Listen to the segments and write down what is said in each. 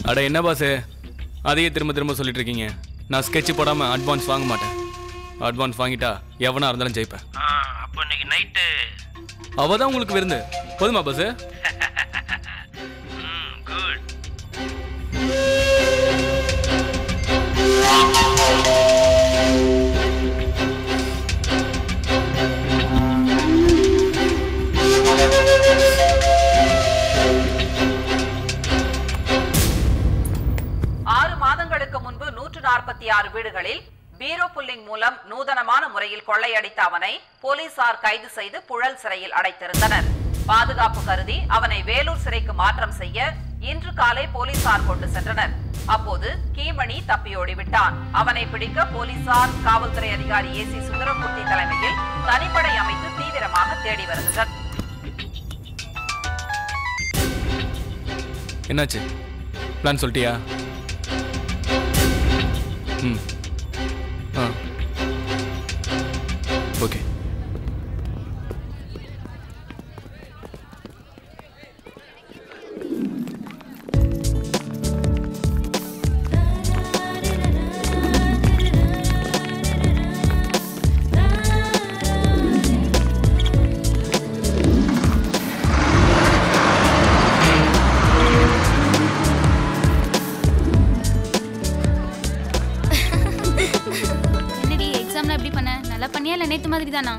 அட என்ன பாஸ் அதையே திரும்ப திரும்ப சொல்லிட்டு இருக்கீங்க. நான் ஸ்கெட்ச் போடாம அட்வான்ஸ் வாங்க மாட்டேன். அட்வான்ஸ் வாங்கிட்டா எவனா இருந்தாலும் ஜெயிப்பேன். அப்போ இன்னைக்கு நைட்டு அவதான் உங்களுக்கு விருந்து. போதுமா பாஸ்? குட். 6 மாதங்களுக்கு முன்பு 146 வீடுகளில் பீரோ புல்லிங் மூலம் நூதனமான முறையில் கொள்ளையடித்த அவனை போலீசார் கைது செய்து புழல் சிறையில் அடைத்திருந்தனர். பாதுகாப்பு கருதி அவனை வேலூர் சிறைக்கு மாற்றம் செய்ய இன்று காலை போலீசார் கொண்டு சென்றனர். அப்போது கீமணி தப்பியோடிவிட்டான். அவனை பிடிக்க போலீசார் காவல்துறை அதிகாரி ஏசி சுந்தரமூர்த்தி தலைமையில் தனிப்படை அமைத்து தீவிரமாக தேடி வருகின்றனர். என்னாச்சு? பிளான் சொல்லிட்டியா? ஓகே. நேத்து மாதிரி தானா?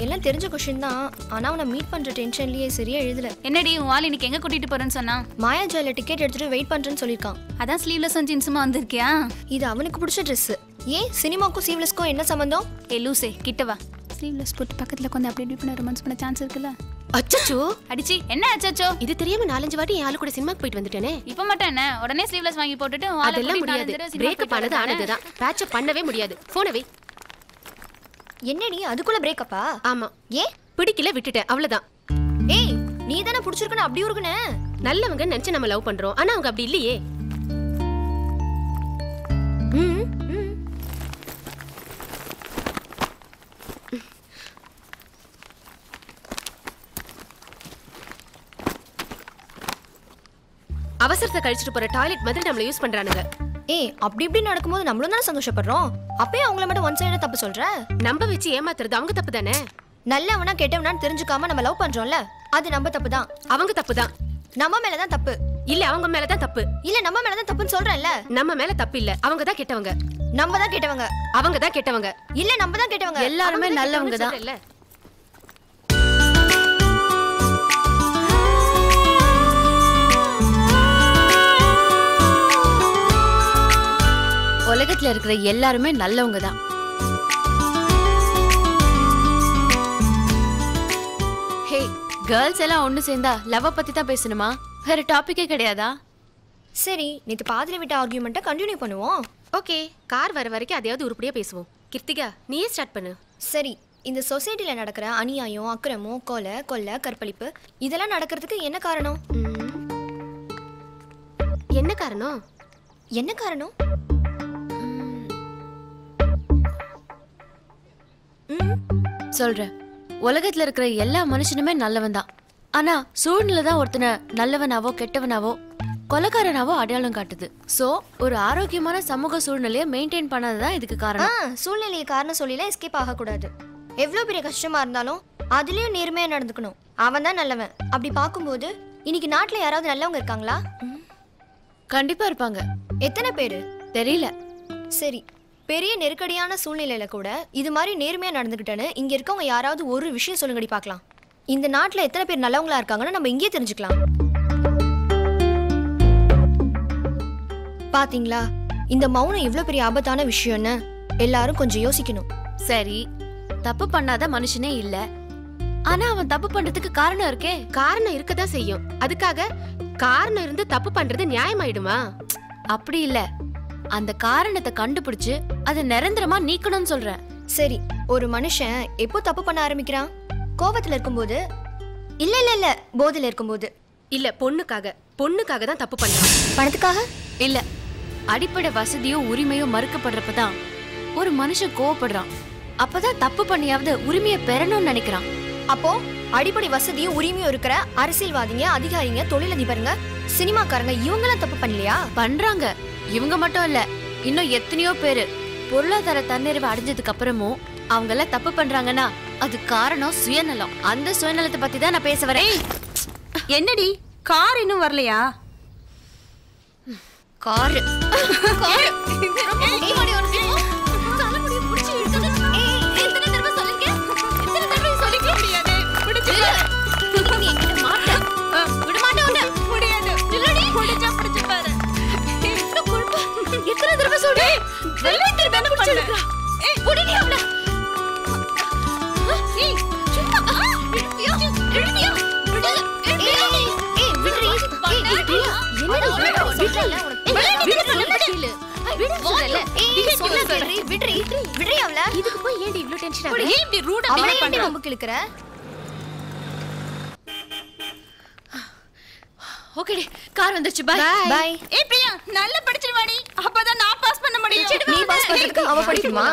எல்லாம் தெரிஞ்ச क्वेश्चन தான். ஆனா அவனை மீட் பண்ற டென்ஷன்லயே சரியா எழுதல. என்னடி உன் ஆள் இன்னைக்கு எங்க கூட்டிட்டு போறேன்னு சொன்னா? மாயா ஜுவல்ல டிக்கெட் எடுத்துட்டு வெயிட் பண்றேன்னு சொல்லிருக்கான். அதான் ஸ்லீவ்லெஸ் ஜீன்ஸ்மா வந்திருக்கியா? இது அவனுக்கு பிடிச்ச Dress. ஏன் சினிமாக்கும் ஸ்லீவ்லெஸ்க்கும் என்ன சம்பந்தம்? லூசே கிட்ட வா. ஸ்லீவ்லெஸ் போட்டு பக்கத்துல கொஞ்சம் அப்படி இப்படி பண்ண ரொமான்ஸ் பண்ண சான்ஸ் இருக்குல்ல? அச்சச்சோ அடிச்சி என்ன அச்சச்சோ? இது தெரியாம 4-5 வாட்டி என் ஆளு கூட சினிமாக்கு போயிட்டு வந்துட்டேனே. இப்ப மட்டும் என்ன உடனே ஸ்லீவ்லெஸ் வாங்கி போட்டுட்டு அதெல்லாம் முடியாது. பிரேக்கப் ஆனது ஆனதுதான். பேட்ச் அப் பண்ணவே முடியாது. போனை வை. என்னடி அதுக்குள்ள பிரேக்கப்பா? ஆமா. ஏன்? பிடிக்கல விட்டுட்டேன் அவ்வளவுதான். ஏய் நீ தானே பிடிச்சிருக்கணும் அப்படி இருக்குனே. நல்லவங்க நினைச்சு நம்ம லவ் பண்றோம். ஆனா அவங்க அப்படி இல்லையே. அவசரத்தை கழிச்சிட்டு போற டாய்லெட் மாதிரி நம்மள யூஸ் பண்றானுங்க. ஏய் அப்படி இப்படி நடக்கும்போது நம்மளும் தான சந்தோஷப்படுறோம். அப்பவே அவங்கள மட்டும் ஒன் சைடா தப்பு சொல்ற? நம்ப வச்சு ஏமாத்துறது அவங்க தப்பு தானே. நல்லவனா கெட்டவனான்னு தெரிஞ்சுக்காம நம்ம லவ் பண்றோம்ல, அது நம்ம தப்பு தான். அவங்க தப்பு தான். நம்ம மேல தான் தப்பு. இல்ல அவங்க மேல தான் தப்பு. இல்ல நம்ம மேல தான் தப்புன்னு சொல்றேன்ல. நம்ம மேல தப்பு இல்ல. அவங்க தான் கெட்டவங்க. நம்ம தான் கெட்டவங்க. அவங்க தான் கெட்டவங்க. இல்ல நம்ம தான் கெட்டவங்க. எல்லாரும் நல்லவங்க தான். இல்ல உலகத்துல இருக்கிற எல்லாருமே நல்லவங்க தான். ஹே கேர்ள்ஸ் எல்லாம் ஒண்ணு சேர்ந்தா லவ் பத்தி தான் பேசணுமா? வேற டாபிக்கே கிடையாதா? சரி நேத்து பாதியில விட்ட ஆர்கியூமெண்ட்டை கண்டினியூ பண்ணுவோம். ஓகே கார் வர வரைக்கும் அதையாவது உருப்படியா பேசுவோம். கிருத்திகா நீயே ஸ்டார்ட் பண்ணு. சரி இந்த சொசைட்டில நடக்கிற அநியாயம், அக்கிரமம், கொலை, கொள்ளை, கற்பழிப்பு இதெல்லாம் நடக்கிறதுக்கு என்ன காரணம்? என்ன காரணம்? என்ன காரணம்? சொல்றேன். உலகத்துல இருக்கிற எல்லா மனுஷனுமே நல்லவன் தான். ஆனா சூழ்நிலை தான் ஒருத்தனை நல்லவனாவோ கெட்டவனாவோ கொலைக்காரனாவோ அடையாளம் காட்டுது. சோ ஒரு ஆரோக்கியமான சமூக சூழ்நிலையை மெயின்டைன் பண்ணாததான் இதுக்கு காரணம். சூழ்நிலையை காரணம் சொல்லில எஸ்கேப் ஆக கூடாது. எவ்வளவு பெரிய கஷ்டமா இருந்தாலும் அதுலயும் நேர்மையா நடந்துக்கணும். அவன் தான் நல்லவன். அப்படி பார்க்கும்போது இன்னைக்கு நாட்டுல யாராவது நல்லவங்க இருக்காங்களா? கண்டிப்பா இருப்பாங்க. எத்தனை பேரு தெரியல. சரி பெரிய நெருக்கடியான சூழ்நிலையில கூட இது மாதிரி நேர்மையா நடந்துக்கிட்டேன்னு இங்க இருக்கவங்க யாராவது ஒரு விஷயம் சொல்லுங்கடி பார்க்கலாம். இந்த நாட்டுல எத்தனை பேர் நல்லவங்களா இருக்காங்கன்னு நம்ம இங்கே தெரிஞ்சுக்கலாம். பாத்தீங்களா இந்த மௌனம் எவ்வளவு பெரிய ஆபத்தான விஷயம்னு எல்லாரும் கொஞ்சம் யோசிக்கணும். சரி தப்பு பண்ணாத மனுஷனே இல்ல. ஆனா அவன் தப்பு பண்றதுக்கு காரணம் இருக்கே. காரணம் இருக்கதான் செய்யும். அதுக்காக காரணம் இருந்து தப்பு பண்றது நியாயமாயிடுமா? அப்படி இல்ல. அந்த காரணத்தை கண்டுபிடிச்சு அதை நிரந்தரமா நீக்கணும்னு சொல்றேன். சரி ஒரு மனுஷன் எப்போ தப்பு பண்ண ஆரம்பிக்கிறான்? கோபத்துல இருக்கும்போது? இல்ல இல்ல இல்ல போதையில இருக்கும்போது? இல்ல பொண்ணுக்காக தான் தப்பு பண்றான். பணத்துக்காக? இல்ல அடிப்படை வசதியோ உரிமையோ மறுக்கப்படுறப்பதான் ஒரு மனுஷன் கோவப்படுறான். அப்பதான் தப்பு பண்ணியாவது உரிமையை பெறணும்னு நினைக்கிறான். அப்போ அடிப்படை வசதியும் உரிமையும் இருக்கிற அரசியல்வாதிங்க, அதிகாரிங்க, தொழிலதிபருங்க, சினிமாக்காரங்க இவங்கெல்லாம் தப்பு பண்ணலையா? பண்றாங்க. இவங்க மட்டும் இல்ல, இன்னும் எத்தனையோ பேரு பொருளாதார தன்னிறைவு அடைஞ்சதுக்கு அப்புறமும் அவங்க எல்லாம் தப்பு பண்றாங்கன்னா அது காரணம் சுயநலம். அந்த சுயநலத்தை பத்தி தான் நான் பேச வரேன். என்னடி கார் இன்னும் வரலையா? கார் எத்தனை தடவை சொல்லு? இதுக்கு போய் ஏன்டி இவ்ளோ டென்ஷன் ஆகுற? ஏன் இப்படி ரூடா பிஹேவ் பண்ற? ரொம்ப கிளக்குற. ஓகேடி, கார் வந்துருச்சு. Bye bye. ஏய் பிரியா, நல்லா படிச்சிருவாடி. அப்பதான் நான் பாஸ் பண்ண முடியும். நீ பாஸ் பண்றதுக்கு அவ படிக்கணுமா?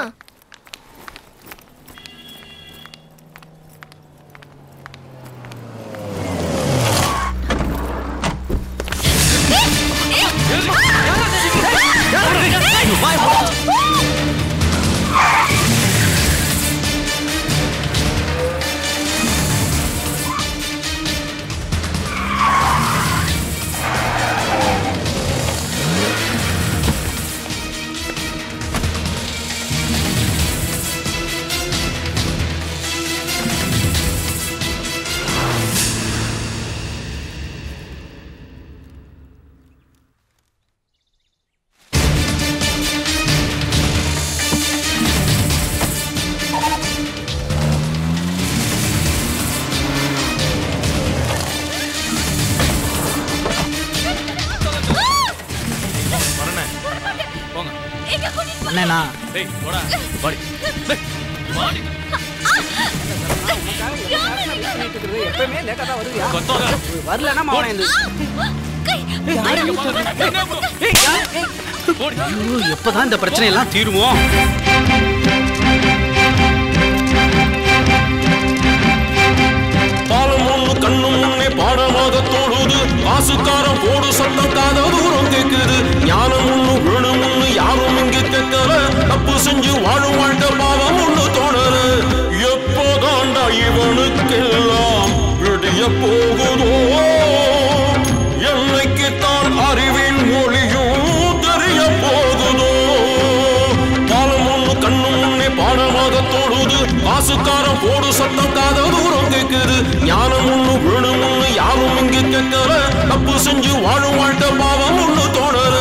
அண்ணா டேய் போடா பாடி டேய் பாடி எப்பவுமே லேட்டா தான் வருவியா? கொத்தோட வரலன்னா மாவன இந்த எப்பதான் இந்த பிரச்சனை எல்லாம் தீருமோ? பாலம் ஒண்ணு கண்ணு முன்னே பாடமாக தோடுது, காசுக்காரம் போடு சத்தம் காத தூரம் கேக்குது. ஞானம் ஒண்ணு வேணும் ஒண்ணு யாரும் இங்கு கேட்கல, தப்பு செஞ்சு வாழும் வாழ்க்கை பாவம் ஒண்ணு தோணல. எப்போதாண்டா இவனுக்கெல்லாம் விடிய போகுதோ? என்னைக்குத்தான் அறிவின் மொழியும் தெரிய போகுதோ? பாலம் ஒண்ணு கண்ணு முன்னே பாடமாக தோடுது, காசுக்காரம் போடு சத்தம் காத தூரம் கேக்குது. ஞானம் ஒண்ணு வேணும் ஒண்ணு யாரும் இங்கு கேட்கல, தப்பு செஞ்சு வாழும் வாழ்க்கை பாவம் ஒண்ணு தோணல.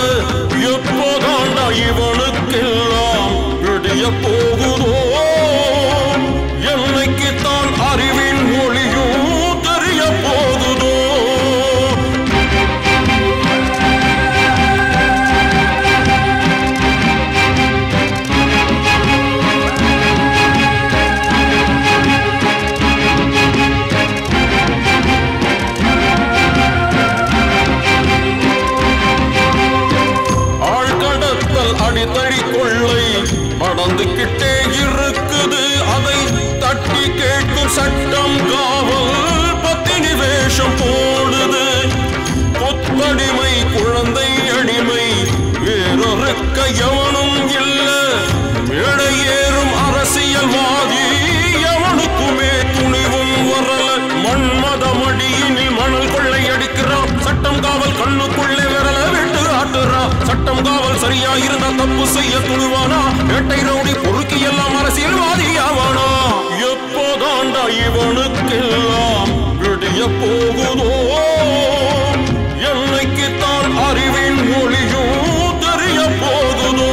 எப்போதாண்டா இவனுக்கெல்லாம் விடிய போகுதோ? என்னைக்குத்தான் அறிவின் மொழியும் தெரிய போகுதோ? அடித்தடி கொள்ளை நடந்துகிட்டே இருக்குது, அதை தட்டி கேட்கும் சட்டம் காவல் பத்தினி வேஷம் போடுது. கொத்தடிமை குழந்தை அடிமை வேறொருக்க எவனும் இல்ல, மேடை ஏறும் அரசியல்வாதி எவனுக்குமே துணிவும் வரல. மண்மத மடியினில் மணல் கொள்ளை அடிக்கிறான், சட்டம் காவல் கண்ணுக்குள்ளே விரல விட்டு ஆட்டுறான். சட்டம் காவல் சரியா இருந்தா தப்பு செய்ய துணிவானா? வேட்டை ரவுடி பொறுக்கி எல்லாம் அரசியல்வாதி ஆவானா? எப்போதாண்டா இவனுக்கெல்லாம் விடிய போகுதோ? என்னைக்குத்தான் அறிவின் மொழியும் தெரிய போகுதோ?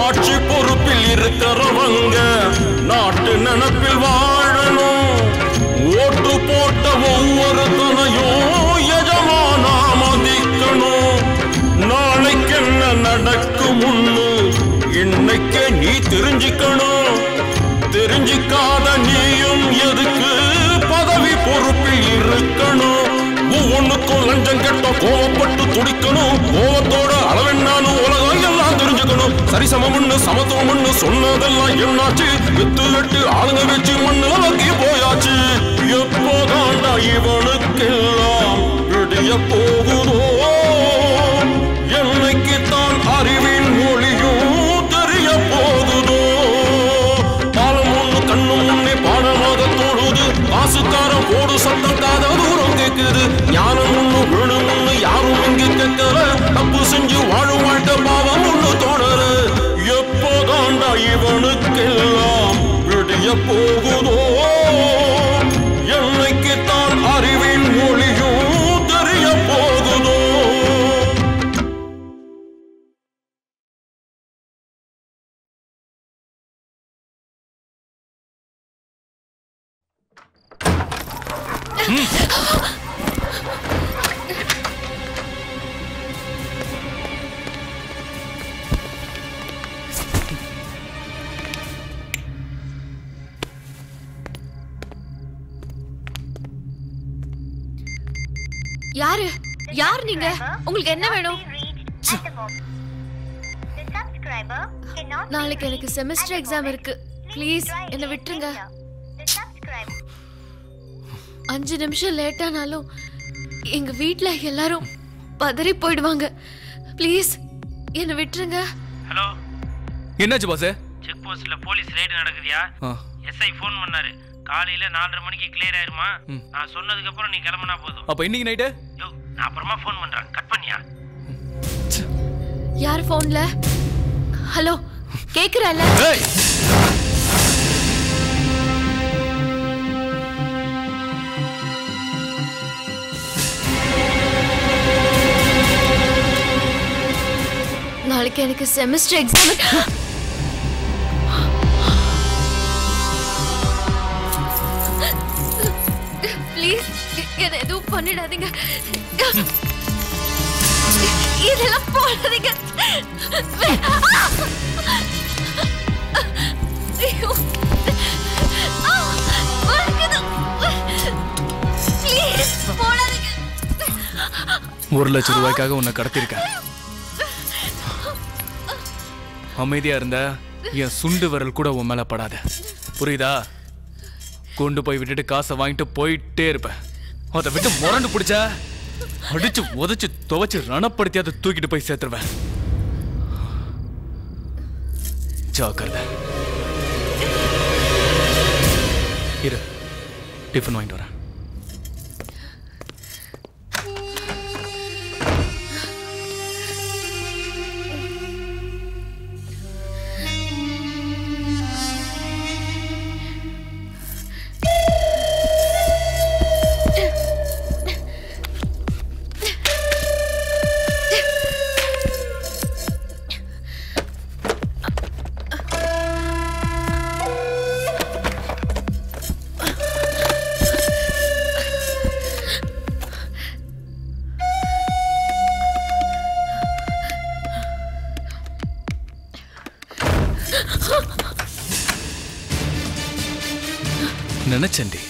ஆட்சி பொறுப்பில் இருக்கிறவங்க நாட்டு நினைப்பில் வாழணும். ஓட்டு போட்ட ஒவ்வொருத்தனையும் எஜமானா மதிக்கணும். நாளைக்கு என்ன நடக்கும் முன்னு இன்னைக்கே நீ தெரிஞ்சுக்கணும். தெரிஞ்சிக்காத நீயும் எதுக்கு பதவி பொறுப்பில் இருக்கணும்? ஒவ்வொன்னுக்கும் லஞ்சம் கெட்ட கோவப்பட்டு துடிக்கணும். கோவத்தோட அளவென்னாலும் உலகம் எல்லாம் தெரிஞ்சுக்கணும். சரிசமம்னு சமத்துவம்னு சொன்னதெல்லாம் என்னாச்சு? வித்து வெட்டு ஆளுங்க வச்சு மண்ணுல வங்கி போயாச்சு. எப்போதாண்டா இவனுக்கெல்லாம் விடிய போகுதோ? என்னைக்குத்தான் அறிவின் மொழியும் தெரிய போகுதோ? பாலம் ஒண்ணு கண்ணு முன்னே பாடமாக தொழுது. காசுக்காரன் போடு சத்தம் காத தூரம் கேக்குது. ஞானம் ஒண்ணு வேணும் ஒண்ணு யாரும் இங்கு கேட்கல. தப்பு செஞ்சு வாழும் வாழ்க்கை பாவம் ஒண்ணு தொடர. எப்போதாண்டா இவனுக்கெல்லாம் விடிய போகுதோ? என்னைக்குத்தான் அறிவின் மொழியும் தெரிய போகுதோ? யாரு யார் நீங்க? உங்களுக்கு என்ன வேணும்? நாளைக்கு எனக்கு செமஸ்டர் எக்ஸாம் இருக்கு. ப்ளீஸ் என்ன விட்டுருங்க. 5 நிமிஷம் லேட் ஆனாலும் எங்க வீட்ல எல்லாரும் பதறி போயிடுவாங்க. ப்ளீஸ் என்ன விட்டுருங்க. ஹலோ, என்னாச்சு பாஸ்? செக் போஸ்ட்ல போலீஸ் ரைடு நடக்குதியா? எஸ்ஐ ஃபோன் பண்ணாரு. காலையில 4:30 மணிக்கு கிளியர் ஆயிருமா? நான் சொன்னதுக்கு அப்புறம் நீ கிளம்புனா போதும். அப்ப இன்னைக்கு நைட்டு? யோ, நான் அப்புறமா ஃபோன் பண்றேன். கட் பண்ணியா? யார் ஃபோன்ல? ஹலோ, கேக்குறல? நாளைக்கு எனக்கு செமஸ்டர் எக்ஸாம். ப்ளீஸ் என்ன எதுவும் பண்ணிடாதீங்க. இதெல்லாம் போடாதீங்க. ப்ளீஸ் போடாதீங்க. 1 லட்சம் ரூபாய்க்காக உன்னை கடத்திருக்கேன். அமைதியா இருந்த என் சுண்டு விரல் கூட உன் மேல படாத. புரியுதா? கொண்டு போய் விட்டுட்டு காசை வாங்கிட்டு போயிட்டே இருப்பேன். அதை விட்டு முரண்டு பிடிச்சா அடிச்சு உதச்சு துவச்சு ரணப்படுத்தி அதை தூக்கிட்டு போய் சேர்த்துருவேன். ஜாக்கிரதை. இரு, டிஃபன் வாங்கிட்டு வரேன். நினைச்சண்டி.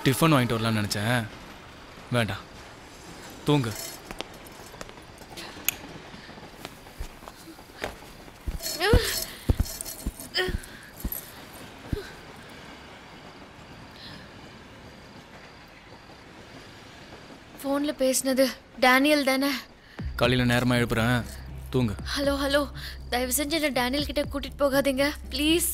டிஃபன் வாங்கிட்டு வரலாம்னு நினைச்சேன். வேண்டாம், தூங்கு. போன்ல பேசினது டேனியல் தானே? காலையில நேரமா எழுப்புறேன், தூங்கு. ஹலோ ஹலோ, தயவு செஞ்சு என்ன டேனியல் கிட்ட கூட்டிட்டு போகாதீங்க ப்ளீஸ்.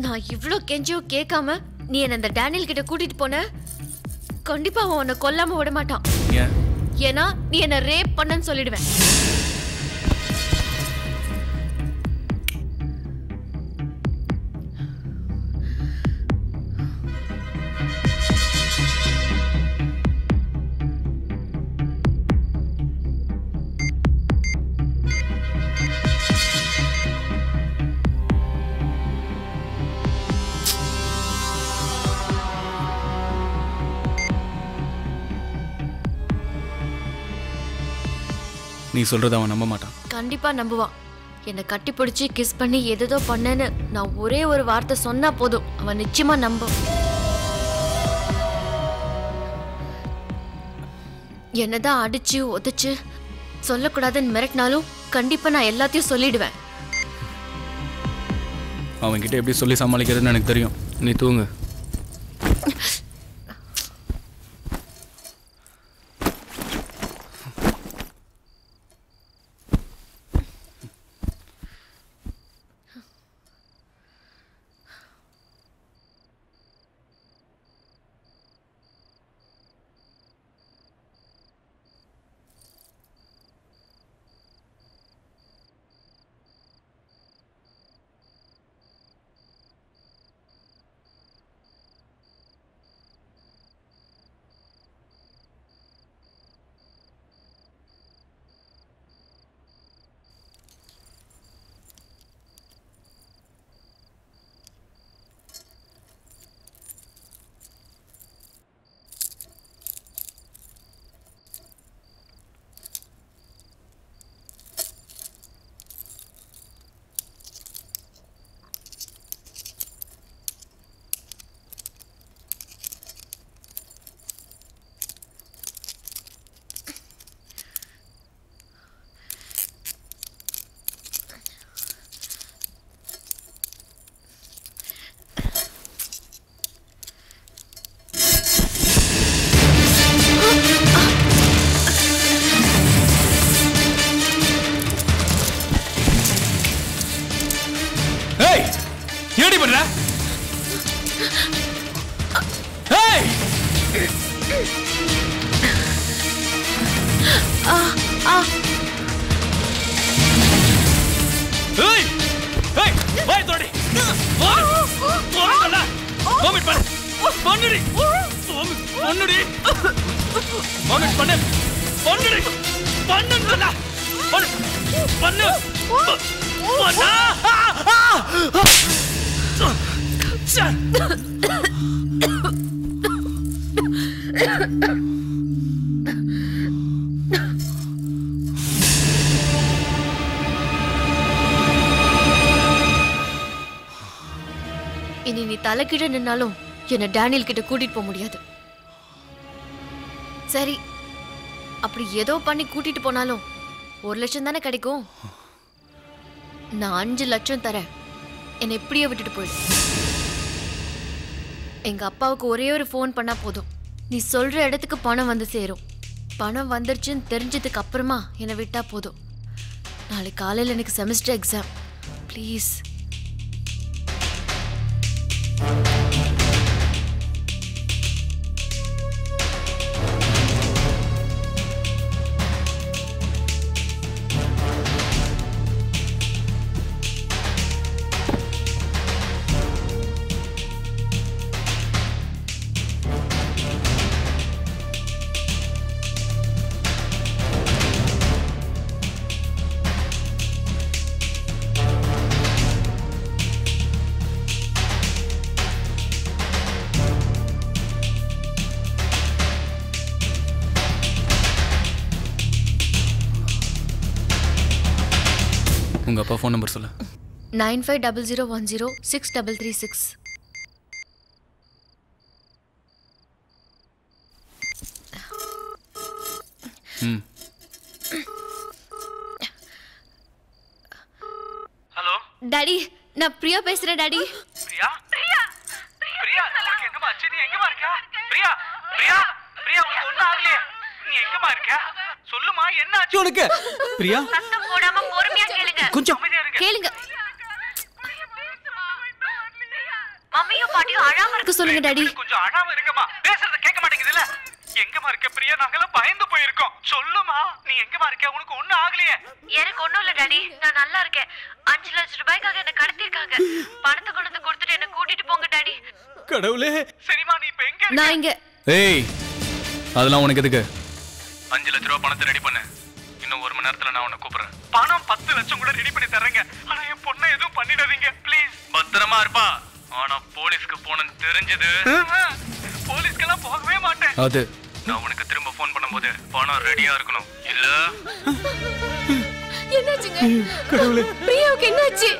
நான் இவ்ளோ கெஞ்சியோ கேட்காம நீ என்ன அந்த டேனியல் கிட்ட கூட்டிட்டு போன, கண்டிப்பா அவன் உன்னை கொல்லாம விட மாட்டான். ஏன்னா நீ என்ன ரேப் பண்ணன்னு சொல்லிடுவேன். நீ சொல்றத அவன் நம்ப மாட்டான். கண்டிப்பா நம்புவான். என்னை கட்டி பிடிச்சி கிஸ் பண்ணி எதோ பண்ணேன்னு நான் ஒரே ஒரு வார்த்தை சொன்னா போதும், அவன் நிச்சயமா நம்பும். என்னதான் அடிச்சு உதைச்சு சொல்லக்கூடாதுன்னு மிரட்டினாலும் கண்டிப்பா நான் எல்லாத்தையும் சொல்லிடுவேன். அவன்கிட்ட எப்படி சொல்லி சமாளிக்கிறதுன்னு எனக்கு தெரியும். நீ தூங்கு. இனி நீ தலைக்கிட்ட நின்னாலும் என்ன டேனியல் கிட்ட கூட்டிட்டு போக முடியாது. சரி, அப்படி ஏதோ பண்ணி கூட்டிட்டு போனாலும் 1 லட்சம் தானே கிடைக்கும். நான் 5 லட்சம் தரேன், என்னை எப்படியோ விட்டுட்டு போயிடு. எங்க அப்பாவுக்கு ஒரே ஒரு ஃபோன் பண்ணா போதும், நீ சொல்ற இடத்துக்கு பணம் வந்து சேரும். பணம் வந்துருச்சுன்னு தெரிஞ்சதுக்கு அப்புறமா என்னை விட்டா போதும். நாளைக்கு காலையில் எனக்கு செமஸ்டர் எக்ஸாம். ப்ளீஸ். உங்க அப்பா ஃபோன் நம்பர் சொல்லு. 9500106336. ஹலோ டாடி, நான் பிரியா பேசுறேன் டாடி. பிரியா பிரியா பிரியா உனக்கு எங்கமா ஆச்சு? நீ எங்கமா இருக்க? பிரியா பிரியா பிரியா உனக்கு ஒண்ணும் ஆகலையே? நீ எங்கமா இருக்க? சொல்லுமா, என்ன ஆச்சு உனக்கு? பிரியா சத்தம் போடாம பொறுமையா கேளுங்க. கொஞ்சம் கேளுங்க. மம்மியும் பாட்டியும் அழாம இருக்க சொல்லுங்க டாடி. கொஞ்சம் அழாம இருங்கம்மா. பேசுறத கேட்க மாட்டேங்குதுல. எங்கமா இருக்க பிரியா? நாங்கெல்லாம் பயந்து போயிருக்கோம். சொல்லுமா, நீ எங்கமா இருக்க? உனக்கு ஒண்ணும் ஆகலையே? எனக்கு ஒண்ணும் இல்ல டாடி, நான் நல்லா இருக்கேன். 5 லட்சம் ரூபாய்க்காக என்ன கடத்திருக்காங்க. பணத்தை கொண்டு கொடுத்துட்டு என்ன கூட்டிட்டு போங்க டாடி. கடவுளே. சரிமா, நீ இப்ப எங்க இருக்க? நான் இங்க. ஏய், அதெல்லாம் உனக்கு எதுக்கு? 5 லட்சம் ரூபாய் பணத்தை ரெடி பண்ணு. இன்னும் 1 மணி நேரத்துல நான் உன்னை கூப்பிடுறேன். பணம் 10 லட்சம் கூட ரெடி பண்ணி தரேங்க. ஆனா என் பொண்ணை எதுவும் பண்ணிடாதீங்க ப்ளீஸ். பத்திரமா இருப்பா. ஆனா போலீஸ்க்கு போனன்னு தெரிஞ்சது. போலீஸ்க்கெல்லாம் போகவே மாட்டேன். அது நான் உனக்கு திரும்ப ஃபோன் பண்ணும்போது பணம் ரெடியா இருக்கணும். இல்ல என்னாச்சுங்க? கடவுளே, பிரியாவுக்கு என்னாச்சு?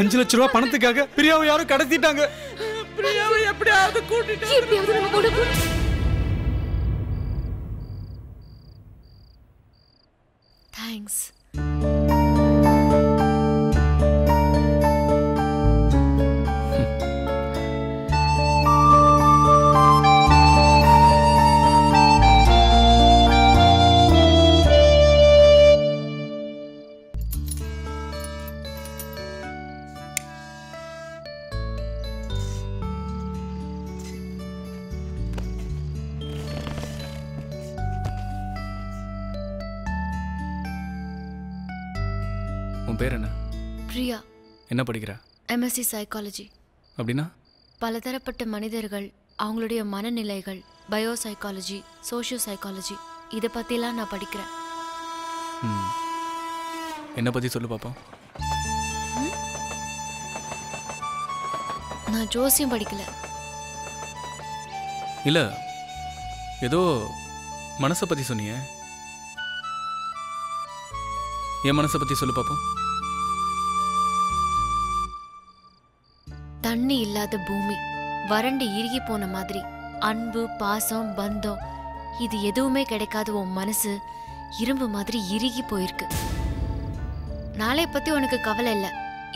5 லட்சம் ரூபாய் பணத்துக்காக பிரியாவை யாரும் கடத்திட்டாங்க. பிரியாவை எப்படியாவது கூட்டிட்டு எப்படியாவது நம்ம கூட போ. தேங்க்ஸ். உன் பேர் என்ன? பிரியா. என்ன படிக்கிற? MSc psychology. அப்படின்னா? பலதரப்பட்ட மனிதர்கள், அவங்களுடைய மனநிலைகள், பயோ சைக்காலஜி, சோஷியோ சைக்காலஜி, இதை பற்றிலாம் நான் படிக்கிறேன். என்னை பற்றி சொல்லு பாப்போம். நான் ஜோசியம் படிக்கல. இல்லை, ஏதோ மனசை பற்றி சொன்னியே, என் மனசை பற்றி சொல்லு பாப்போம். தண்ணி இல்லாத பூமி, வறண்டு இறுகி போன மாதிரி, அன்பு, பாசம், பந்தம், இது எதுவுமே கிடைக்காத உன் மனசு இரும்பு மாதிரி இறுகி போயிருக்கு. நாளைய பத்தி உனக்கு கவலை இல்லை,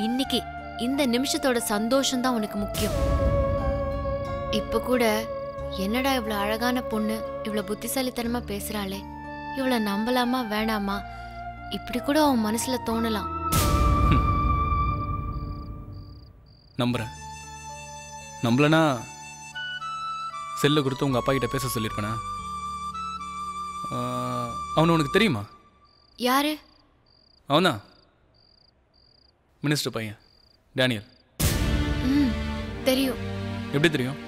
இன்னைக்கு இந்த நிமிஷத்தோட சந்தோஷம் தான் உனக்கு முக்கியம். இப்ப கூட என்னடா இவ்வளவு அழகான பொண்ணு இவ்வளவு புத்திசாலித்தனமா பேசுறாளே, இவளை நம்பலாமா வேணாமா, இப்படி கூட உன் மனசுல தோணலாம். நம்புறேன். நம்பலனா செல்லை கொடுத்து உங்க அப்பா கிட்ட பேச சொல்லியிருப்பேனா? அவனு உனக்கு தெரியுமா? யாரு? அவனா மினிஸ்டர் பையன் டேனியல். தெரியும். எப்படி தெரியும்?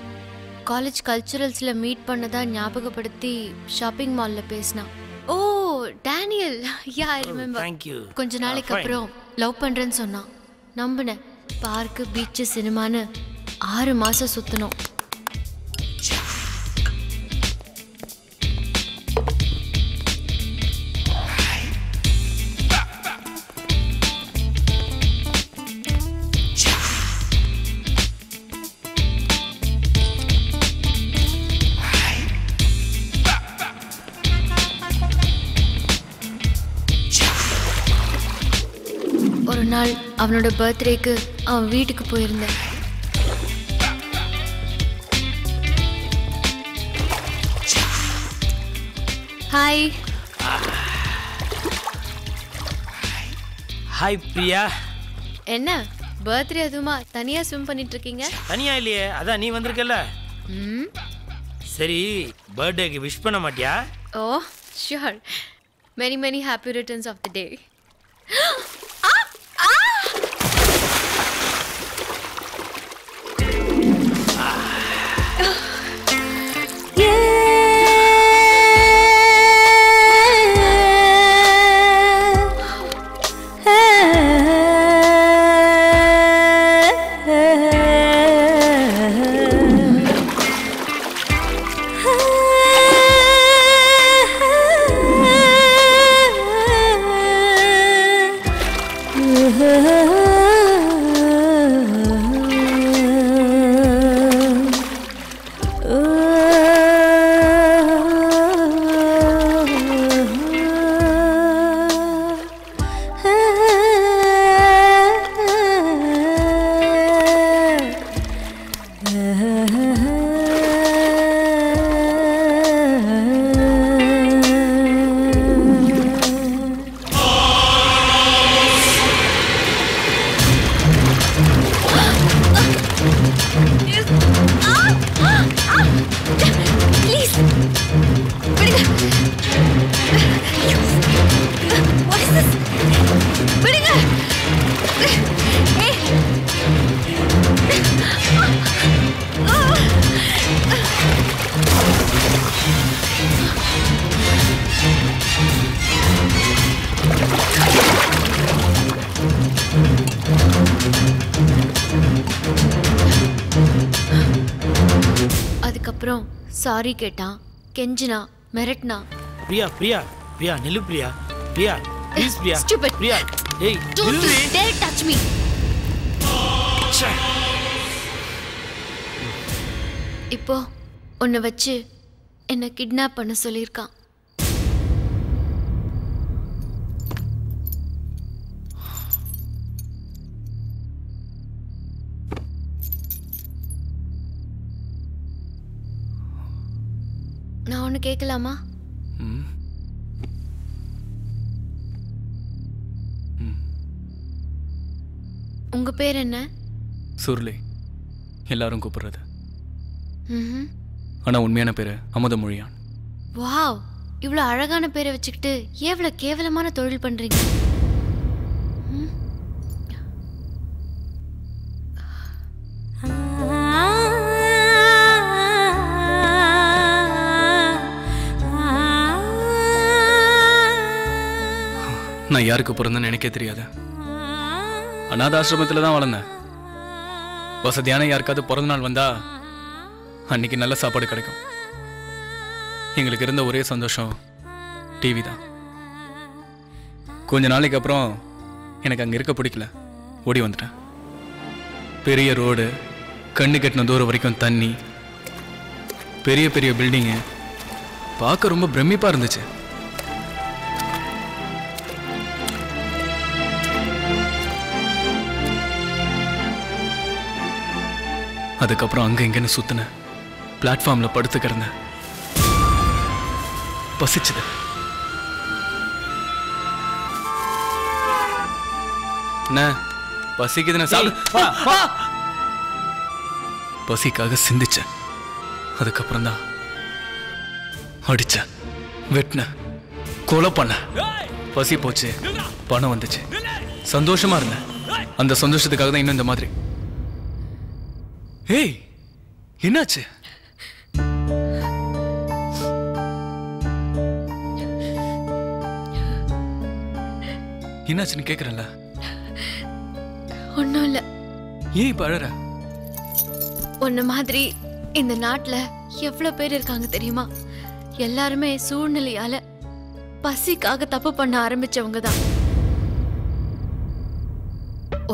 காலேஜ் கல்ச்சுரல்ஸ்ல மீட் பண்ணதா ஞாபகப்படுத்தி ஷாப்பிங் மால்ல பேசினான். ஓ டேனியல், யா ஐ ரிமெம்பர். கொஞ்ச நாளைக்கு அப்புறம் லவ் பண்றேன்னு சொன்னான். நம்பினேன். பார்க்கு, பீச்சு, சினிமான்னு 6 மாசம் சுத்தணும். ஒரு நாள் அவனோட பர்த்டேக்கு அவன் வீட்டுக்கு போயிருந்தேன். ஹாய். ஹாய் பிரியா. என்ன பர்த்டே அதுமா தனியா ஸ்விம் பண்ணிட்டு இருக்கீங்க? தனியா இல்லையே, அதான் நீ வந்திருக்கல. சரி, பர்த்டேக்கு விஷ் பண்ண மாட்டியா? Oh sure. Many many happy returns of the day. அதுக்கப்புறம் சாரி கேட்டான், கெஞ்சினா, மிரட்டினா. பிரியா பிரியா பிரியா நில்லு பிரியா. பிரியா ப்ளீஸ் பிரியா. Stupid. பிரியா ஏய் Don't நில்லு. you dare touch me. இப்போ உன்னை வச்சு என்ன கிட்னாப் பண்ண சொல்லியிருக்கான். நான் ஒன்று கேட்கலாமா? உங்க பேர் என்ன? சுருளி, எல்லாரும் கூப்பிடுறது. ம்ஹும். ஆனா உண்மையான பேரு அமுதமொழியான். வாவ், இவ்வளோ அழகான பேரை வச்சுக்கிட்டு எவ்வளோ கேவலமான தொழில் பண்றீங்க. நான் யாருக்கு பிறந்தேன்னு எனக்கே தெரியாது. அநாதாசிரமத்தில் தான் வளர்ந்தேன். வசதியான யாருக்காவது பிறந்த நாள் வந்தா அன்னைக்கு நல்ல சாப்பாடு கிடைக்கும். எங்களுக்கு இருந்த ஒரே சந்தோஷம் டிவி தான். கொஞ்ச நாளைக்கு அப்புறம் எனக்கு அங்கே இருக்க பிடிக்கல, ஓடி வந்துட்டேன். பெரிய ரோடு, கண்ணு கட்டின தூரம் வரைக்கும் தண்ணி, பெரிய பெரிய பில்டிங்கு, பார்க்க ரொம்ப பிரமிப்பாக இருந்துச்சு. அதுக்கப்புறம் அங்க இங்கன்னு சுத்தினேன். பிளாட்ஃபார்ம்ல படுத்து கிடந்தேன். பசிச்சது. என்ன பசிக்குதுன்னு சாப்பிடு. பசிக்காக சிந்திச்சேன். அதுக்கப்புறம் தான் அடிச்சேன், வெட்டினேன், கொலை பண்ணேன். பசி போச்சு, பணம் வந்துச்சு, சந்தோஷமா இருந்தேன். அந்த சந்தோஷத்துக்காக தான் இன்னும் இந்த மாதிரி. ஏய், என்னாச்சு? என்னாச்சுன்னு கேக்குறேன்ல. ஒன்றும் இல்லை. ஏன் இப்ப அழற? உன்ன மாதிரி இந்த நாட்டில் எவ்வளோ பேர் இருக்காங்க தெரியுமா? எல்லாருமே சூழ்நிலையால பசிக்காக தப்பு பண்ண ஆரம்பிச்சவங்க தான்.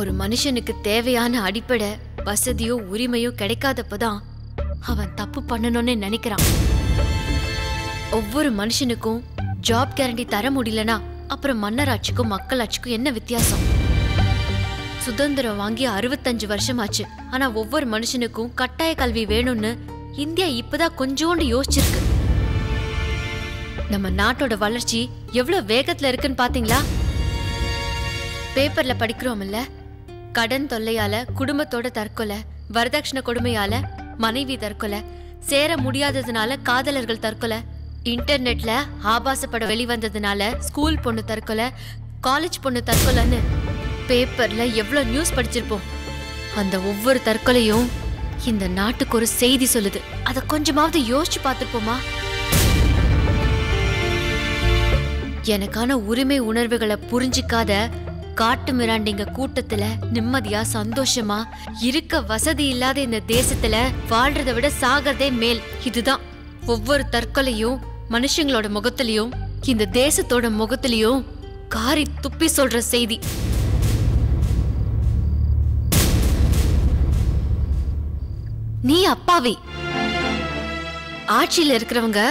ஒரு மனுஷனுக்கு தேவையான அடிப்படை வசதியோ உரிமையோ கிடைக்காதப்பதான் அவன் தப்பு பண்ணணும்னு நினைக்கிறான். ஒவ்வொரு மனுஷனுக்கும் ஜாப் கேரண்டி தர முடியலனா அப்புறம் மன்னராட்சிக்கும் மக்களாட்சிக்கும் என்ன வித்தியாசம்? சுதந்திரம் வாங்கி 65 வருஷமாச்சு. ஆனா ஒவ்வொரு மனுஷனுக்கும் கட்டாய கல்வி வேணும்னு இந்தியா இப்பதான் கொஞ்சோண்டு யோசிச்சிருக்கு. நம்ம நாட்டோட வளர்ச்சி எவ்வளவு வேகத்துல இருக்குன்னு பாத்தீங்களா? பேப்பர்ல படிக்கிறோம் இல்ல, கடன் தொல்லையால குடும்பத்தோட தற்கொலை, வரதட்சணை கொடுமையால மனைவி தற்கொலை, சேர முடியாததுனால காதலர்கள் தற்கொலை, இன்டர்நெட்ல ஆபாச படம் வெளிவந்ததுனால ஸ்கூல் பொண்ணு தற்கொலை, காலேஜ் பொண்ணு தற்கொலைன்னு பேப்பர்ல எவ்வளவு நியூஸ் படிச்சிருப்போம். அந்த ஒவ்வொரு தற்கொலையும் இந்த நாட்டுக்கு ஒரு செய்தி சொல்லுது. அத கொஞ்சமாவது யோசிச்சு பார்த்துப்போமா? எனக்கான உரிமை உணர்வுகளை புரிஞ்சிக்காத காட்டு மிராண்டிங்க கூட்டத்துல நிம்மதியா சந்தோஷமா இருக்க வசதி இல்லாத இந்த தேசத்துல வாழ்றதை விட சாகிறதே மேல். இதுதான் ஒவ்வொரு தற்கொலையும் மனுஷங்களோட முகத்திலையும் இந்த தேசத்தோட முகத்திலையும் காரி துப்பி சொல்ற செய்தி. நீ அப்பாவி. ஆட்சியில இருக்கிறவங்க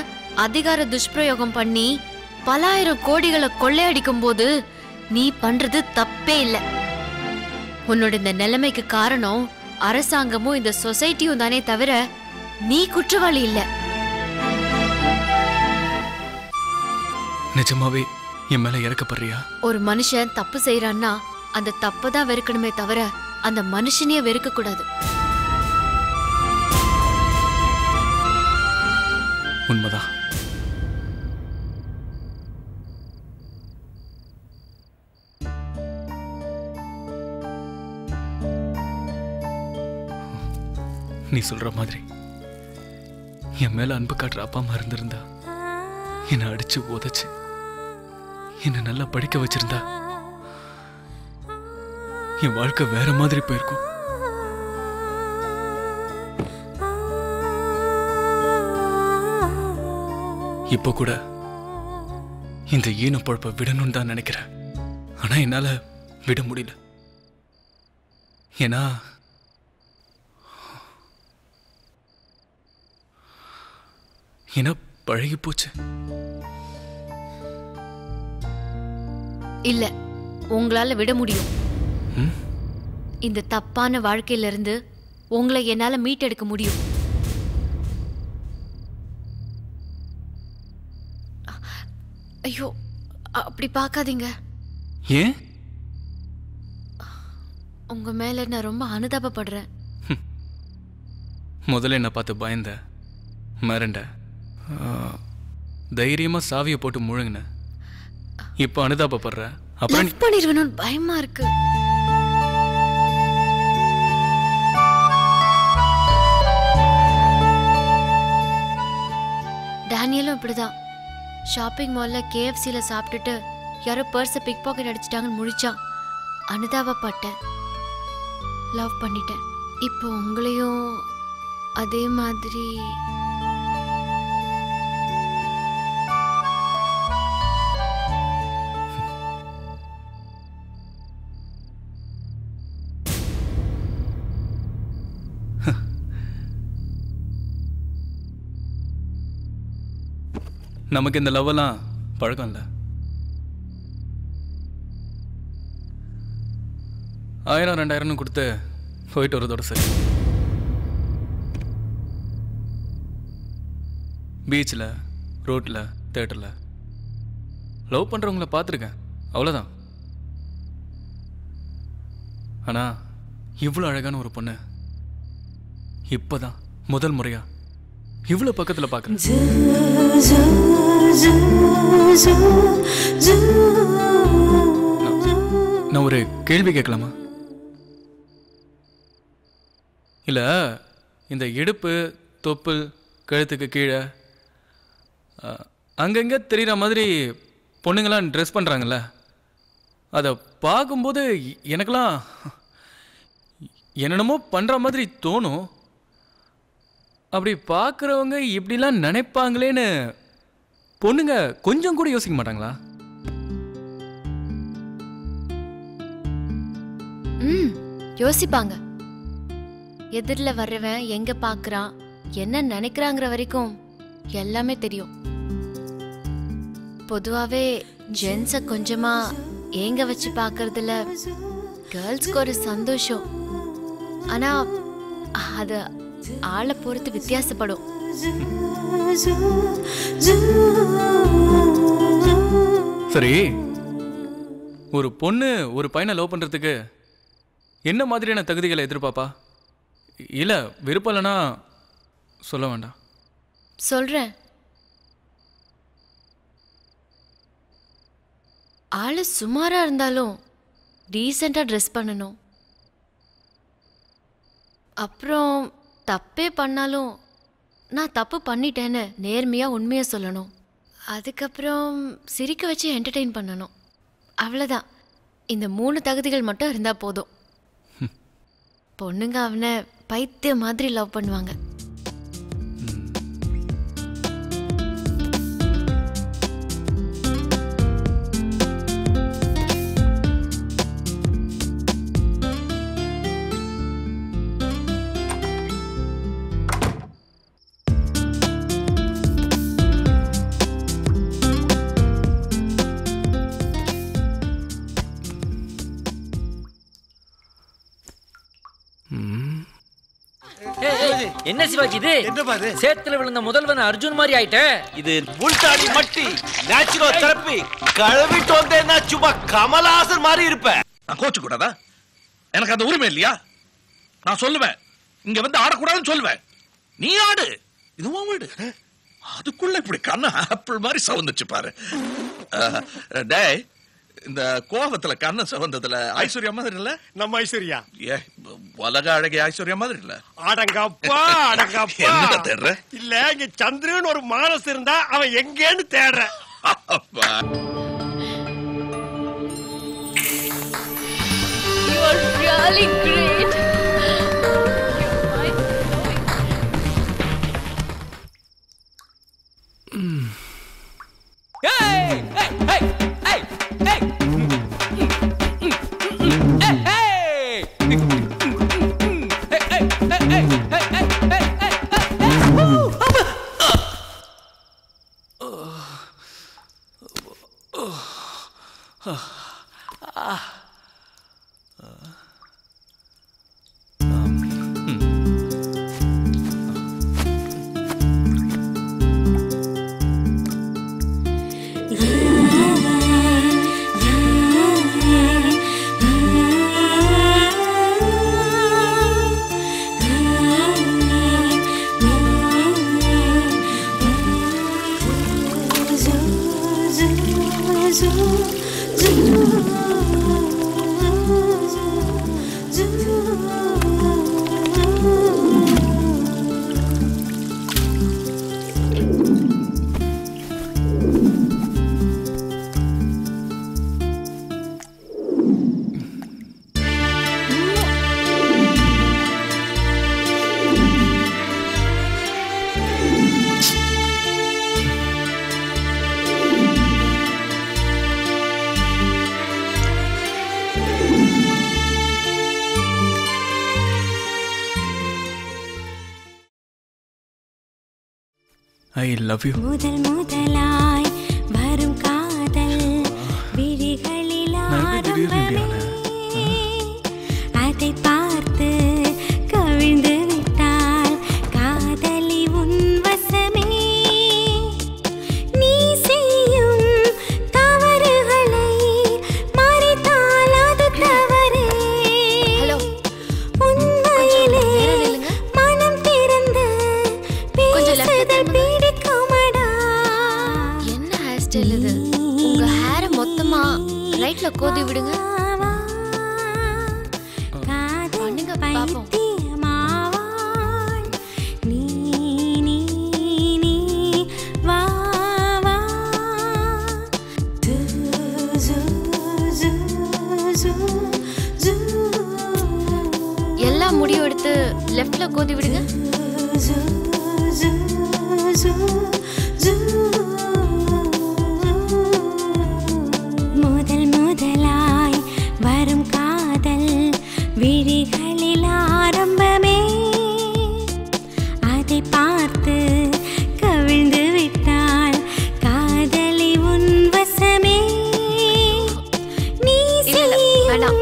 அதிகார துஷ்பிரயோகம் பண்ணி பல ஆயிரம் கோடிகளை கொள்ளையடிக்கும் போது நீ பண்றது தப்பே இல்லை. உன்னோட இந்த நிலைமைக்கு காரணம் அரசாங்கமும் இந்த சொசைட்டியும் தானே தவிர நீ குற்றவாளி இல்ல. நிஜமாவே என் மேல இறக்கப்படுறியா? ஒரு மனுஷன் தப்பு செய்யறான்னா அந்த தப்பை தான் வெறுக்கணுமே தவிர அந்த மனுஷனையே வெறுக்க கூடாது. உண்மைதான். நீ சொல்ற மாதிரி என் மேல அன்பு காட்டுற அப்பா அம்மா இருந்திருந்தா, என்னை அடிச்சு உதைச்சு என்னை நல்லா படிக்க வச்சிருந்தா என் வாழ்க்கை வேற மாதிரி போயிருக்கும். இப்போ கூட இந்த ஈன பொழப்பை விடணும்னு தான் நினைக்கிறேன். ஆனா என்னால விட முடியல. ஏன்னா பழகி போச்சு. இல்ல, உங்களால விட முடியும். இந்த தப்பான வாழ்க்கையில இருந்து உங்களை என்னால மீட்டெடுக்க முடியும். ஐயோ, அப்படி பார்க்காதீங்க. ஏன்? உங்க மேல நான் ரொம்ப அனுதாபப்படுறேன். முதல்ல என்ன பார்த்து பயந்த, மறண்ட, தைரியமா சாவியை போட்டு முழுங்கின. இப்ப அனுதாபப்படுற. அப்புறம் பண்ணிடுவேன்னு பயமா இருக்கு. டேனியலும் இப்படிதான். ஷாப்பிங் மால்ல KFCல சாப்பிட்டுட்டு யாரோ பர்ஸை பிக் பாக்கெட் அடிச்சிட்டாங்கன்னு முழிச்சான். அனுதாபப்பட்டேன், லவ் பண்ணிட்டேன். இப்போ உங்களையும் அதே மாதிரி. நமக்கு இந்த லவ் எல்லாம் பழக்கம் இல்லை. 1000 2000 கொடுத்து போயிட்டு வரதோட சரி. பீச்சில், ரோட்டில், தேட்டரில் லவ் பண்ணுறவங்கள பார்த்துருக்கேன், அவ்வளோதான். ஆனால் இவ்வளோ அழகான ஒரு பொண்ணு இப்போதான் முதல் முறையா இவ்வளோ பக்கத்தில் பார்க்குறேன். நான் ஒரு கேள்வி கேட்கலாமா? இல்லை, இந்த இடுப்பு, தொப்புள், கழுத்துக்கு கீழே அங்கங்கே தெரிகிற மாதிரி பொண்ணுங்களாம் ட்ரெஸ் பண்ணுறாங்கல்ல, அதை பார்க்கும்போது எனக்கெல்லாம் என்னென்னமோ பண்ணுற மாதிரி தோணும். அப்படி பார்க்குறவங்க இப்படிலாம் நினைப்பாங்களேன்னு பொண்ணுங்க கொஞ்சம் கூட யோசிக்க மாட்டாங்களா? யோசிப்பாங்க. எதிரில் வர்றவன் எங்க பார்க்கறான், என்ன நினைக்கிறாங்கிற வரைக்கும் எல்லாமே தெரியும். பொதுவாகவே ஜென்ஸை கொஞ்சமா ஏங்க வச்சு பார்க்கறதுல கேர்ள்ஸ்க்கு ஒரு சந்தோஷம். ஆனா அது ஆளை பொறுத்து வித்தியாசப்படும். சரி, ஒரு பொண்ணு ஒரு பையனை லவ் பண்றதுக்கு என்ன மாதிரியான தகுதிகளை எதிர்பார்ப்பா? இல்ல விருப்பம் இல்லைன்னா சொல்ல வேண்டாம். சொல்றேன். ஆளு சுமாரா இருந்தாலும் டீசெண்டா ட்ரெஸ் பண்ணணும். அப்புறம் தப்பே பண்ணாலும் நான் தப்பு பண்ணிட்டேன்னு நேர்மையா உண்மையா சொல்லணும். அதுக்கப்புறம் சிரிக்க வச்சு என்டர்டெயின் பண்ணணும். அவ்வளோதான். இந்த 3 தகுதிகள் மட்டும் இருந்தா போதும். பொண்ணுங்க அவனை பைத்திய மாதிரி லவ் பண்ணுவாங்க. என்ன சிவாஜி இது? சேத்துல விழுந்த முதல்வன் அர்ஜுன் மாதிரி ஆயிட்ட. இது முல்தானி மட்டி, நேச்சுரல் தெரப்பி. கழுவிட்டு வந்தேன்னா சும்மா கமலஹாசன் மாதிரி இருப்பேன். நான் கோச்சு கூடாதா? எனக்கு அந்த உரிமை இல்லையா? நான் சொல்லுவேன், இங்க வந்து ஆடக்கூடாதுன்னு சொல்லுவேன். நீ ஆடு, இது உன் வீடு. அதுக்குள்ள இப்படி கண்ண ஆப்பிள் மாதிரி சவந்துச்சு பாரு. டேய், இந்த கோபத்துல கண்ண சவந்ததுல ஐஸ்வர்யா மாதிரி இல்ல? நம்ம ஐஸ்வர்யா உலக அழகி ஐஸ்வர்யா மாதிரி இல்ல? அடங்கப்பா அடங்கப்பா. என்ன தேடுற? இல்ல, இங்க சந்திரன் ஒரு மானஸ் இருந்தா அவன் எங்கேன்னு தேடுற. You are really great. Hey, hey, hey, hey, hey. I love you. முதல் முதலாய் வரும் காதல் விழிகளில் ஆரம்பமே அதை பார்த்து கவிழ்ந்து விட்டால் காதலி உன் வசமே நீ செய்யும் தவறுகளை மறைத்தால் அது தவறே உண்மையிலே மனம் திறந்து பேசுதல் பிடிக்குமடா. என்ன ஹேர் ஸ்டைல் இது? உங்க ஹேரை மொத்தமா ரைட்ல கோதி விடுங்க. பண்ணுங்க பாப்போம். நீ நீ நீ வா வா ஜூ ஜூ ஜூ ஜூ ஜூ எல்லா முடியும் எடுத்து லெஃப்ட்ல கோதி விடுங்க. முதல் முதலாய் வரும் காதல் விழிகளில் ஆரம்பமே அதை பார்த்து கவிழ்ந்து விட்டால் காதலி உன் வசமே நீ செய்யும்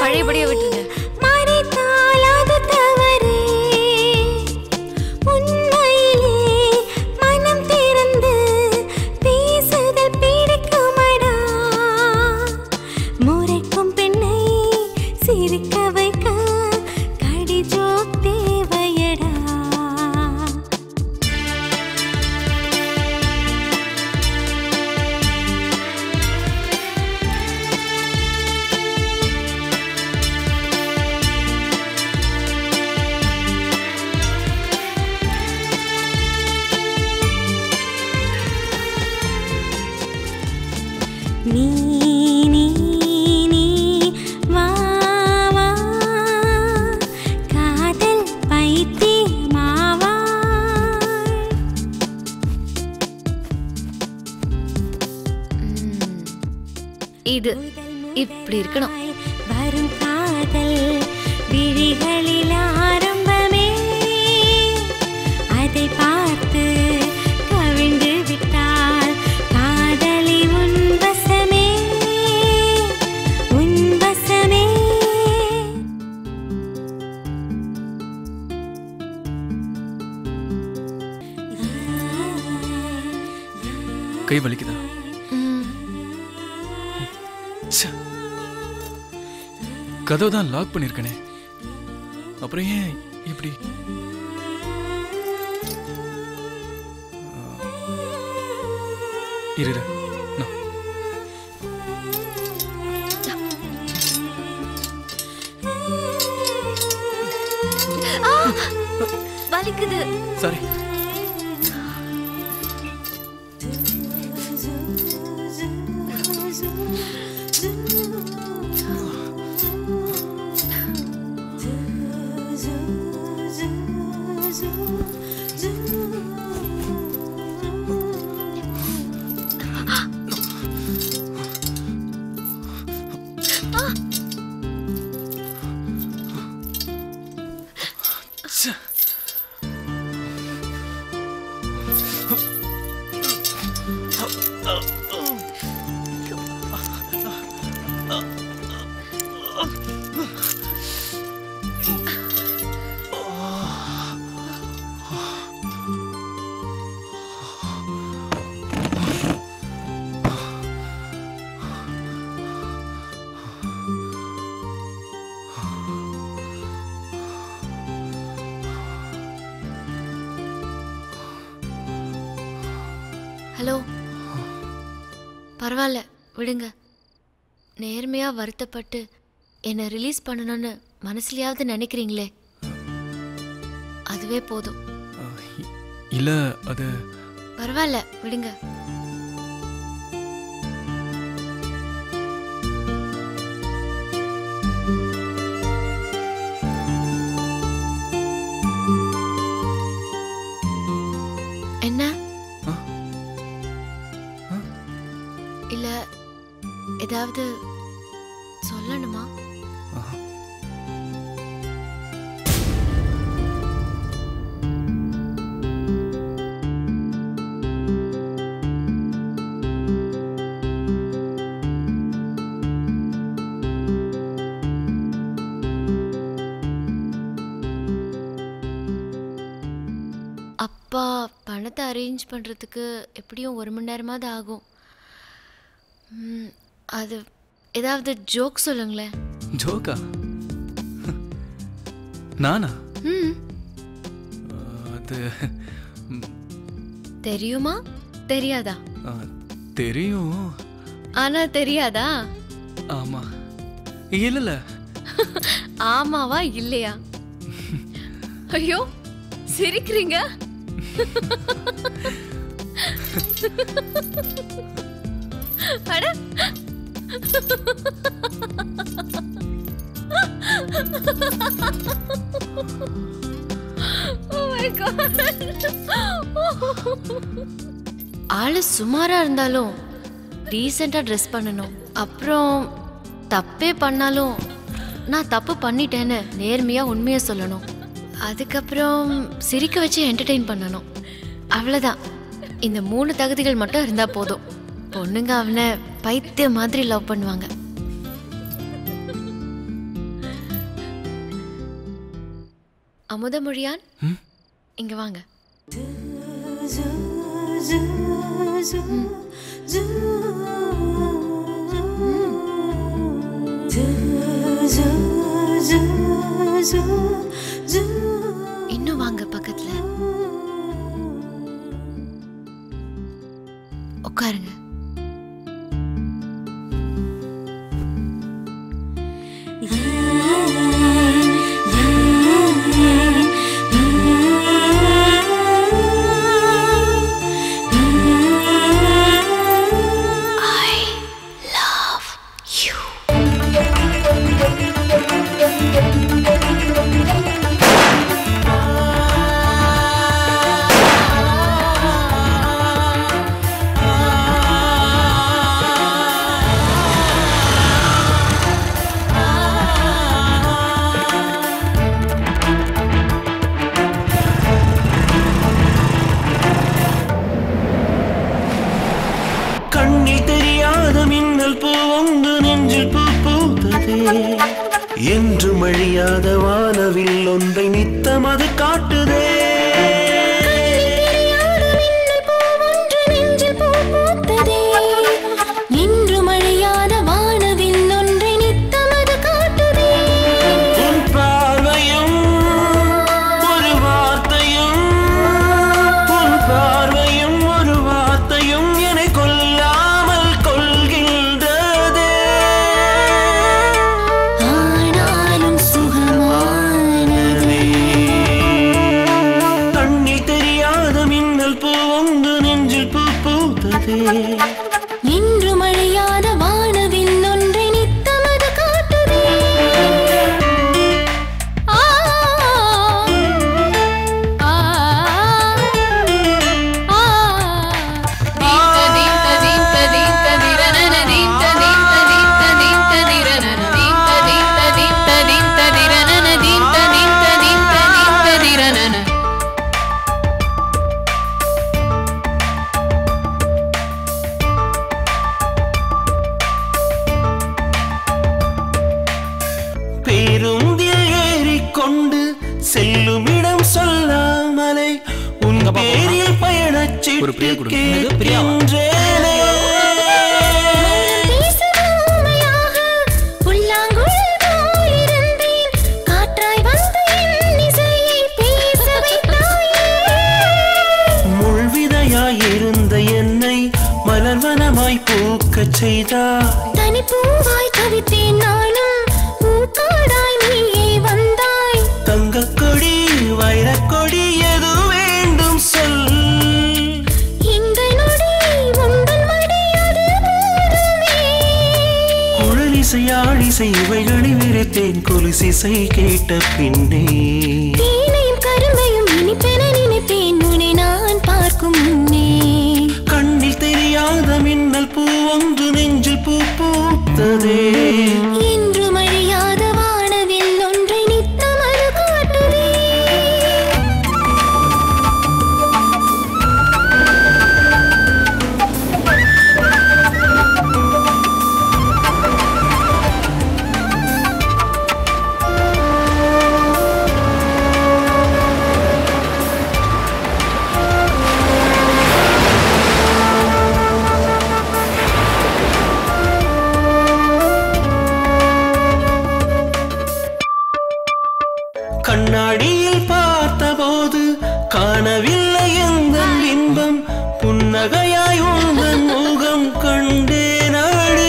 பழையபடியே விட்டுருங்க. மறைத்தால் அது தவறே உண்மையிலே மனம் திறந்து பேசுதல் பிடிக்குமடா. முறைக்கும் பெண்ணை சிரிக்க வைக்க கடிஜோக் தேவையடா. நீ நீ நீ வா வா காதல் பைத்தியமாவா இது இப்படி இருக்கணும். வரும் காதல் விழிகளில் ஆரம்பமே அதை பார்த்து கவிழ்ந்து விட்டால் காதலி உன் வசமே உன் வசமே. கை வலிக்குதா? கதவு தான் லாக் பண்ணிருக்கனே, அப்புறம் ஏன் இப்படி? இரு வலிக்குது. சாரி. ஹலோ, பரவாயில்ல விடுங்க. நேர்மையா வருத்தப்பட்டு என்னை ரிலீஸ் பண்ணணும்னு மனசுலயாவது நினைக்கிறீங்களே, அதுவே போதும். இல்ல அது பரவாயில்ல விடுங்க. என்ன? இல்ல ஏதாவது சொல்லணுமா? அப்பா பணத்தை அரேஞ்ச் பண்ணுறதுக்கு எப்படியும் 1 மணி நேரமாவது ஆகும். அது ஏதாவது ஜோக் சொல்லுங்களேன். ஜோக்கா? நானா? அது தெரியுமா தெரியாதா? தெரியும். ஆனா தெரியாதா? ஆமா. இல்ல. ஆமாவா இல்லையா? ஐயோ சிரிக்கிறீங்க. அட ஆளு சுமாரா இருந்தாலும் டீசெண்டா ட்ரெஸ் பண்ணணும். அப்புறம் தப்பே பண்ணாலும் நான் தப்பு பண்ணிட்டேன்னு நேர்மையா உண்மையா சொல்லணும். அதுக்கப்புறம் சிரிக்க வச்சு என்டர்டெயின் பண்ணணும். அவ்வளோதான். இந்த 3 தகுதிகள் மட்டும் இருந்தா போதும். பொண்ணுங்க அவனை பைத்திய மாதிரி லவ் பண்ணுவாங்க. அமுதமொழியான், இங்க வாங்க. இன்னும் வாங்க பக்கத்துல. உட்காருங்க. என்று மழியாத வானவில் ஒன்றை நித்தம் அது காட்டுதே. நின்று மழையாத வானவில் ஒன்றை நித்தம் அது காட்டுதே. உன் பார்வையும் ஒரு வார்த்தையும், உன் பார்வையும் ஒரு வார்த்தையும் என்னை கொல்லாமல் கொள்கின்றதே. ஆனாலும் சுகமானதே. கண்ணில் தெரியாத மின்னல் பூ ஒன்று நெஞ்சில் பூ பூத்ததே. நின்று மழையாத வானவில் ஒன்றை நித்தம் அது காட்டுதே. ஆ ஆ ஆ தீப்த தீப்த தீப்த திரனன தீப்த தீப்த தீப்த தீப்த திரனன தீப்த தீப்த தீப்த தீப்த திரனன தீப்த தீப்த தீப்த தீப்த திரனன. பேருந்தில் ஏறிக்கொண்டு செல்லுமிடம் சொல்லாமலை உன் பேரில் பயணச்சீட்டு கேட்கின்றேனே. பேசுவோமையாக புல்லாங்குழல் போலிருந்தேன். காற்றாய் வந்து என் இசையை பேச வைத்தாயே. முள்விதையாயிருந்த என்னை மலர்வனமாய் பூக்கச் செய்தாய். தனிப்பூவாய் தவித்தேன் நானும் பூக்காடாய் நீயே வந்தாய். தங்கக்கொடி வைரக்கொடி எது வேண்டும் சொல். இந்த நொடி உந்தன் மடி அது போதுமே. குழலிசை ஆழிசை இவைகளை விரித்தேன் கொலுசிசை கேட்ட பின்னே. தேனையும் கரும்பையும் இனிப்பென நினைத்தேன் உன்னை நான் பார்க்கும் முன்னே. கண்ணில் தெரியாத மின்னல் பூ ஒன்று நெஞ்சில் பூ பூத்ததே. இன்று மழையாத வானவில் ஒன்றை நித்தம் அது காட்டுதே. காணவில்லை எந்தன் இன்பம் புன்னகையாய் உந்தன் முகம் கண்டே நாடு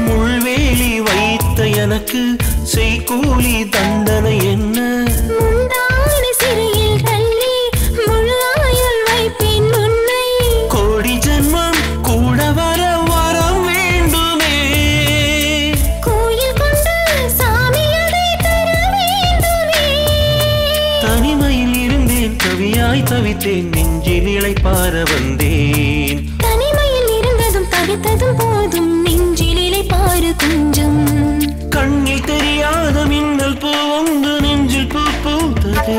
முள்வேலி வைத்த எனக்கு செய்கூலி தண்டனை என்ன கோடி ஜென்மம் கூட வர வரம் வேண்டுமே தனிமையில் இருந்தேன் கவியாய் தவித்தேன் நெஞ்சில் இளைப்பாற வந்தேன் தனிமையில் இருந்ததும் தவித்ததும் போதும் நெஞ்சில் இளைப்பாறு கொஞ்சம் கண்ணில் தெரியாத மின்னல் பூ ஒன்று நெஞ்சில் பூ பூத்தது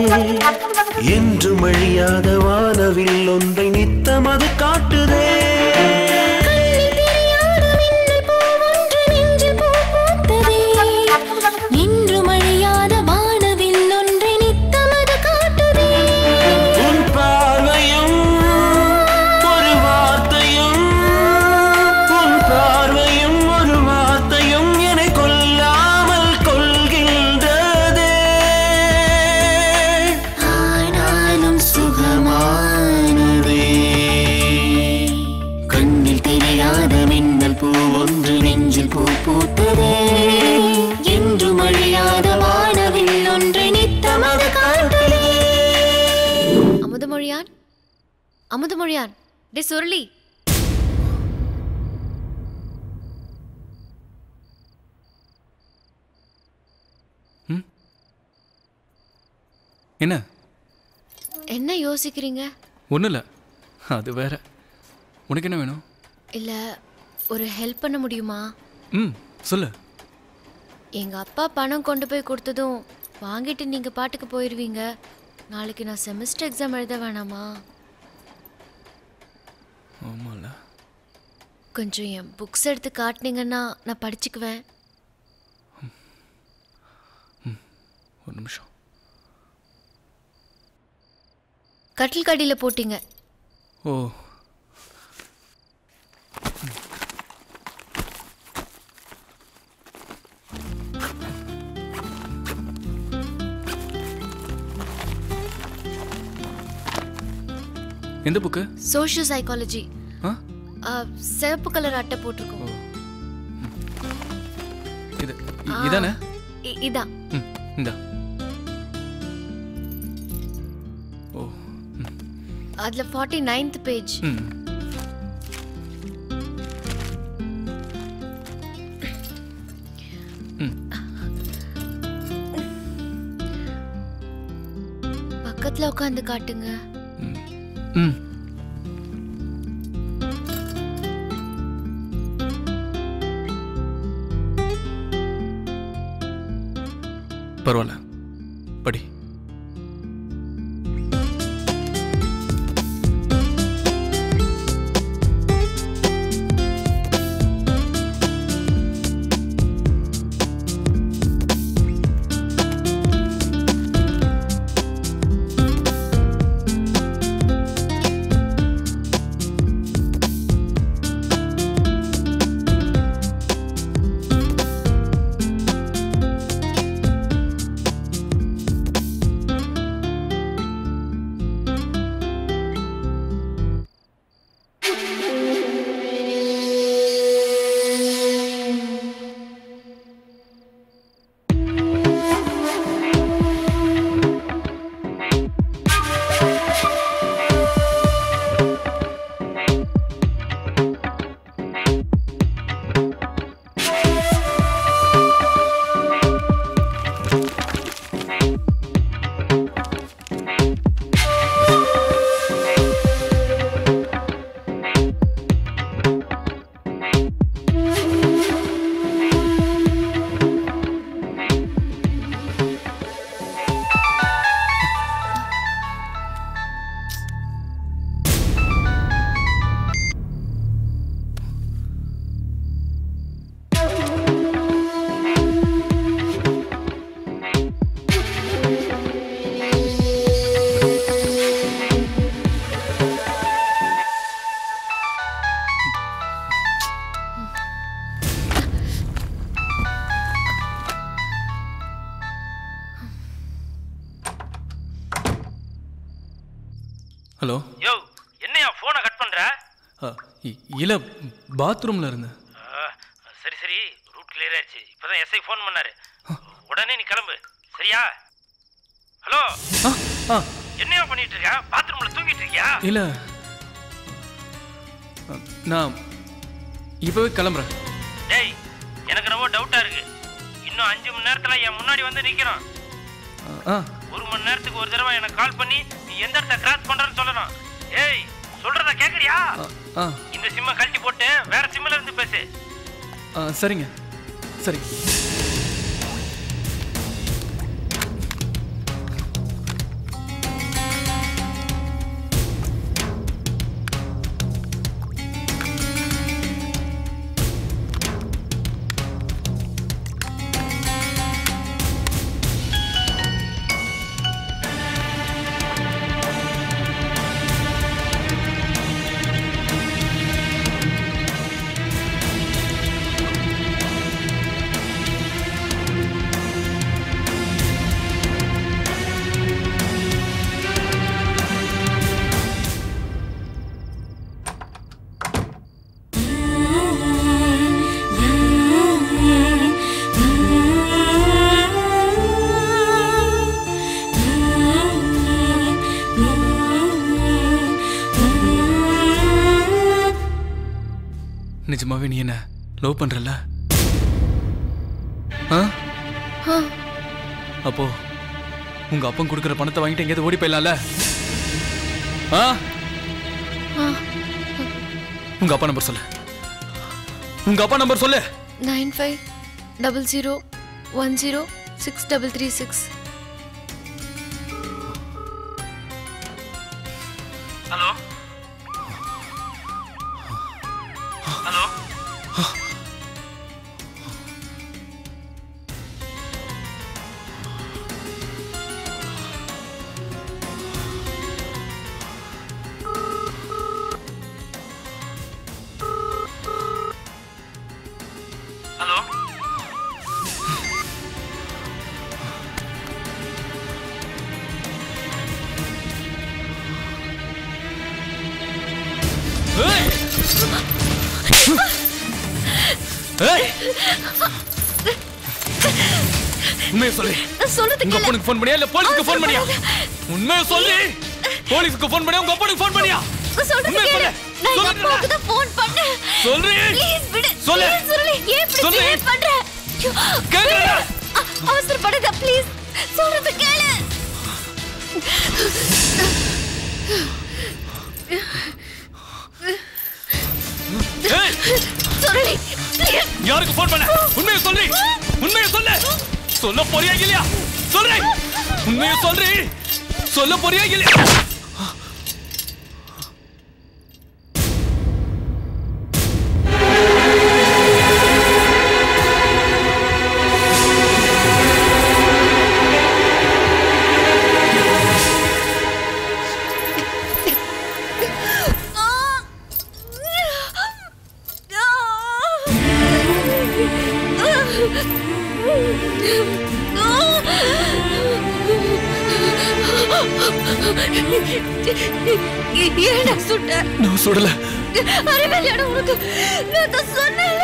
என்று மழியாத வானவில் ஒன்றை நித்தம் அது காட்டுதே நின்று மழையாத வானவில் ஒன்றை நித்தம் அது காட்டுதே உன் பார்வையும் ஒரு வார்த்தையும் உன் பார்வையும் ஒரு வார்த்தையும் என்னை கொல்லாமல் கொள்கின்றதே ஆனாலும் சுகமானதே கண்ணில் தெரியாத மின்னல் பூ ஒன்று நெஞ்சில் பூ பூத்ததே என்று மழையாத வானவில் ஒன்றை நித்தம் அது காட்டுதே அமுதமொழியான் அமுதமொழியான் டே சுருளி என்ன என்ன யோசிக்கிறீங்க? ஒன்றும் இல்லை, அது வேற. உனக்கு என்ன வேணும்? இல்ல ஒரு ஹெல்ப் பண்ண முடியுமா? சொல்லு. எங்க அப்பா பணம் கொண்டு போய் கொடுத்ததும் வாங்கிட்டு நீங்க பாட்டுக்கு போயிடுவீங்க. நாளைக்கு நான் செமஸ்டர் எக்ஸாம் எழுத வேணாமா? ஆமால. கொஞ்சம் என் புக்ஸ் எடுத்து காட்டினீங்கன்னா நான் படிச்சுக்குவேன். ஒரு நிமிஷம். கட்டில் கடியில் போட்டீங்க. ஓ, எந்த புக்கு? Social psychology. சிவப்பு கலர் அட்டை போட்டிருக்கோம். இது இதானே? இதான். இந்தா. ஓ, அதுல 49th பேஜ். பக்கத்துல உட்காந்து காட்டுங்க. பரவாயில்ல, படி. ஹலோ. யோ என்னையா போனை கட் பண்ற? இல்ல பாத்ரூம்ல இருந்தேன். சரி சரி ரூட் கிளியர் ஆயிடுச்சு. இப்பதான் எஸ்ஐ ஃபோன் பண்ணாரு. உடனே நீ கிளம்பு சரியா? ஹலோ. என்னையா பண்ணிட்டு இருக்க? பாத்ரூம்ல தூங்கிட்டு இருக்கியா? இல்ல நான் இப்பவே கிளம்புறேன். டேய் எனக்கு ரொம்ப டவுட்டா இருக்கு. இன்னும் 5 மணி நேரத்துல என் முன்னாடி வந்து நிக்கணும். 1 மணி நேரத்துக்கு ஒரு தடவை எனக்கு கால் பண்ணி நீ எந்த இடத்த கிராஸ் பண்றன்னு சொல்லணும். ஏய் சொல்றத கேக்குறியா? இந்த சிம்மை கழட்டி போட்டு வேற சிம்ல இருந்து பேசு. சரிங்க சரி. நிஜமாவே நீ என்ன லவ் பண்றல? அப்போ உங்க அப்பன் கொடுக்குற பணத்தை வாங்கிட்டு எங்கேயாவது ஓடி போயிடலாம்ல? உங்க அப்பா நம்பர் சொல்லு. உங்க அப்பா நம்பர் சொல்லு. 9500106336. Hello hello. ஹலோ. உண்மையை சொல்லு. உங்க அப்பனுக்கு ஃபோன் பண்ணியா இல்ல போலீஸ்க்கு ஃபோன் பண்ணியா? உண்மையை சொல்லு. போலீஸ்க்கு ஃபோன் பண்ணியா உங்க அப்பனுக்கு ஃபோன் பண்ணியா? உண்மையை சொல்லு. நான் அப்பாவுக்கு தான் ஃபோன் பண்ணேன். சொல்லு. ப்ளீஸ் விடு. சொல்லு. சொல்லு. ஏன் இப்படி ஃபீல் பண்ற? கேக்குறா? அவசரப்படாத ப்ளீஸ். சொல்றத கேளு. சொல்லு. யாருக்கு ஃபோன் பண்ண? உண்மையை சொல்லு. உண்மையை சொல்லு. சொல்ல போறியா இல்லையா? சொல்லு. உண்மையை சொல்லு. சொல்ல போறியா இல்லையா? ஏன் சுட்ட? நான் சுடல. அறிவில்லையாட உனக்கு? நான் தான் சொன்னேன்ல.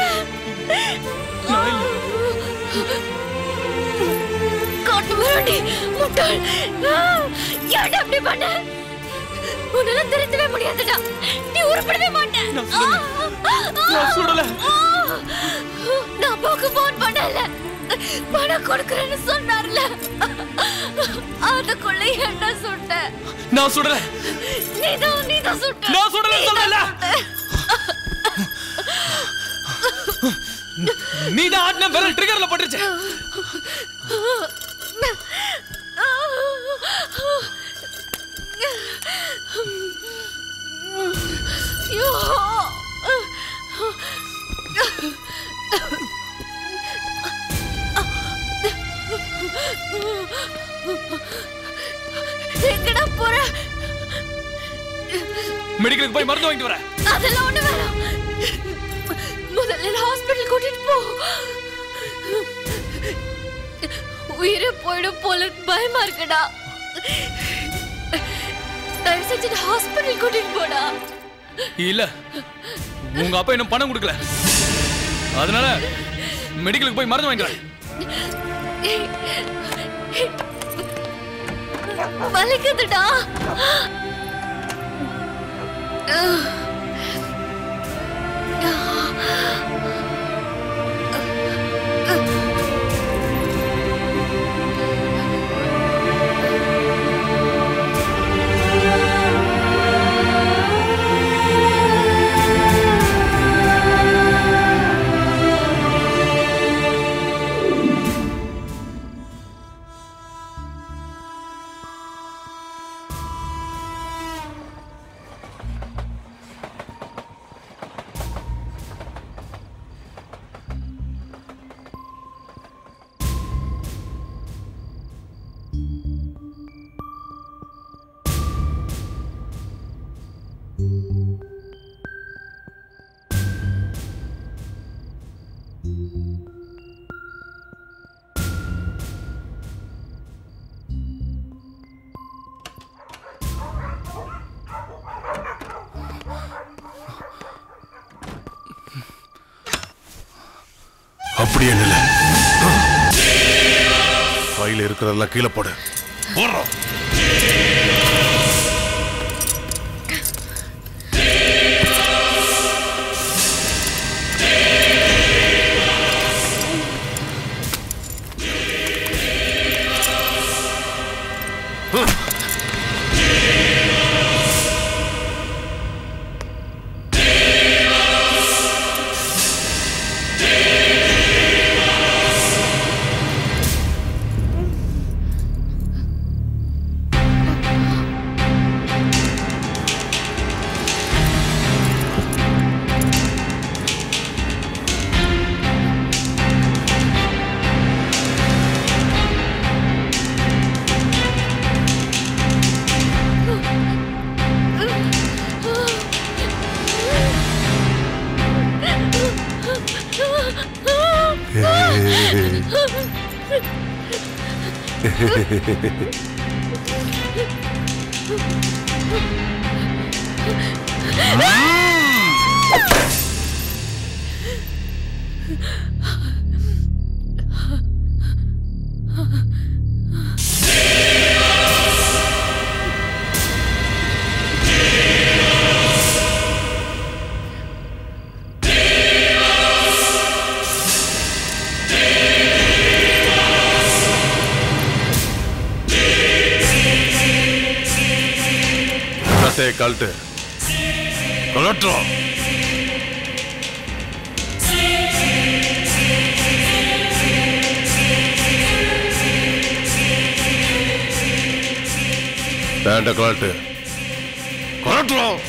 காட்டு முரண்டி முட்டாள். ஏன்டா அப்படி பண்ண? உன்னால திருத்தவே முடியாதுடா. நீ உருப்படவே மாட்ட. நான் சுடல. நான் அப்பாவுக்கு ஃபோன் பண்ணல. பணம் கொடுக்கறேன்னு சொன்னார்ல. அதுக்குள்ள என்ன சுட்ட? நான் சுடல. நீதான் சுட்ட. நான் சுடல சொல்லல. நீதான் ஆட்ன விரல் ட்ரிகர்ல பட்டுருச்சு. எங்கடா போற? மெடிக்கலுக்கு போய் மருந்து வாங்கிட்டு வரேன். அதெல்லாம் ஒண்ணு வேணாம். முதல்ல ஹாஸ்பிடல் கூட்டிட்டு போ. உயிரே போயிடும் போல பயமா இருக்குடா. தயவு செஞ்சு ஹாஸ்பிட்டல் கூட்டிட்டு போடா. இல்ல, உங்க அப்பா இன்னும் பணம் கொடுக்கல, அதனால மெடிக்கலுக்கு போய் மருந்து வாங்கிக்கிறேன். வலிக்குதுடா. அப்படியே நில கையில இருக்கிறதெல்லாம் கீழே போடு. போடுறோம். கழட்டு கழட்டுறோம். பேண்ட கழட்டு கழட்டுறோம்.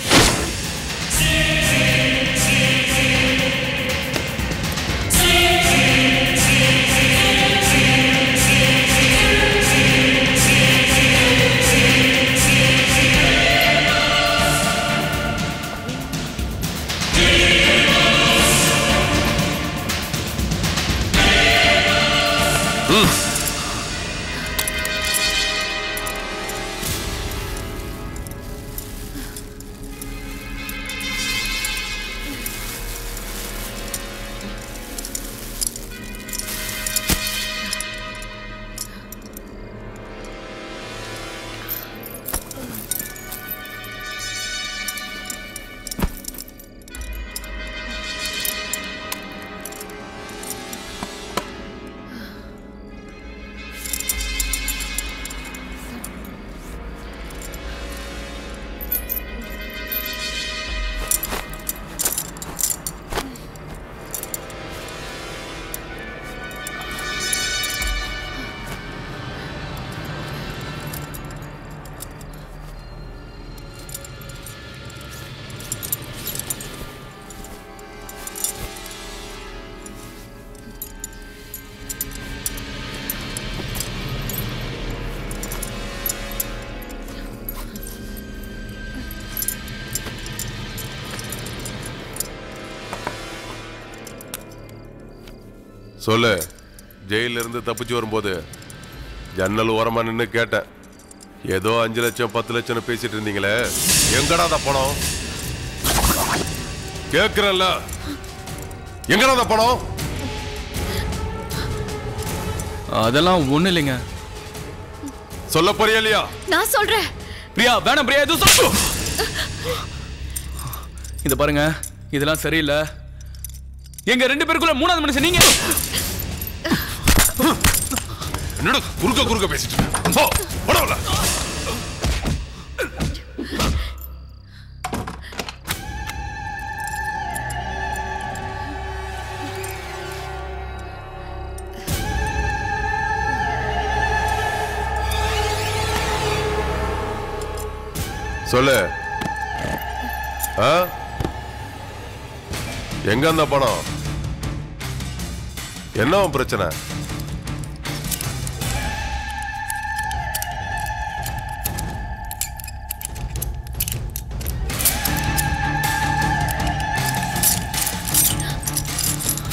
சொல்லு, ஜெயில இருந்து தப்பிச்சு வரும்போது ஜன்னல் ஓரமா நின்று கேட்டேன், ஏதோ 5 லட்சம் 10 லட்சம் பேசிட்டு இருந்தீங்களே, எங்கடா அந்த பணம்? கேக்குறல்ல, எங்கடா அந்த பணம்? அதெல்லாம் ஒண்ணு இல்லைங்க. சொல்ல போறியா இல்லையா? நான் சொல்றேன். பிரியா வேணாம், பிரியா எதுவும் சொல்லு. இத பாருங்க, இதெல்லாம் சரியில்லை. எங்க 2 பேருக்குள்ள 3வது மனுஷன் நீங்க. என்னடா குறுக்க பேசிட்டு போ போடல. சொல்லு. எங்க அந்த பணம்? என்ன பிரச்சனை?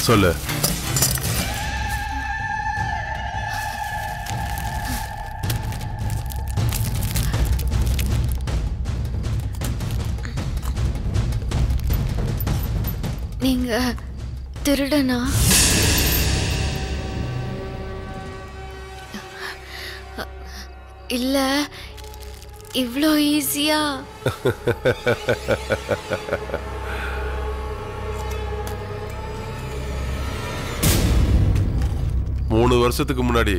சொல்லு. நீங்க திருடனா? இல்ல இவ்ளோ ஈஸியா? 3 வருஷத்துக்கு முன்னாடி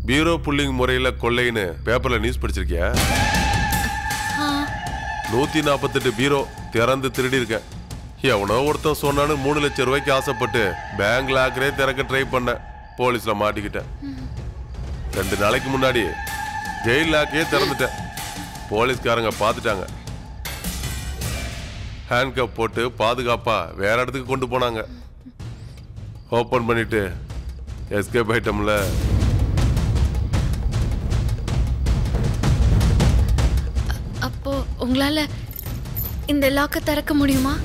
பீரோ புல்லிங் முறையில கொள்ளைன்னு பேப்பர்ல நியூஸ் படிச்சிருக்கியா? 148 பீரோ திறந்து திருடி இருக்க. எவனோ ஒருத்தன் சொன்னான்னு 3 லட்சம் ரூபாய்க்கு ஆசைப்பட்டு பேங்க் லாக்கரே திறக்க ட்ரை பண்ண, போலீஸ்ல மாட்டிக்கிட்டேன். 2 நாளைக்கு முன்னாடி ஜெயில் லாக்கையே திறந்துட்டேன். போலீஸ்காரங்க பார்த்துட்டாங்க. ஹேண்ட் கப் போட்டு பாதுகாப்பா வேற இடத்துக்கு கொண்டு போனாங்க. ஓபன் பண்ணிட்டு எஸ்கேப் ஆயிட்டோம்ல. அப்போ உங்களால இந்த லாக்கை திறக்க முடியுமா?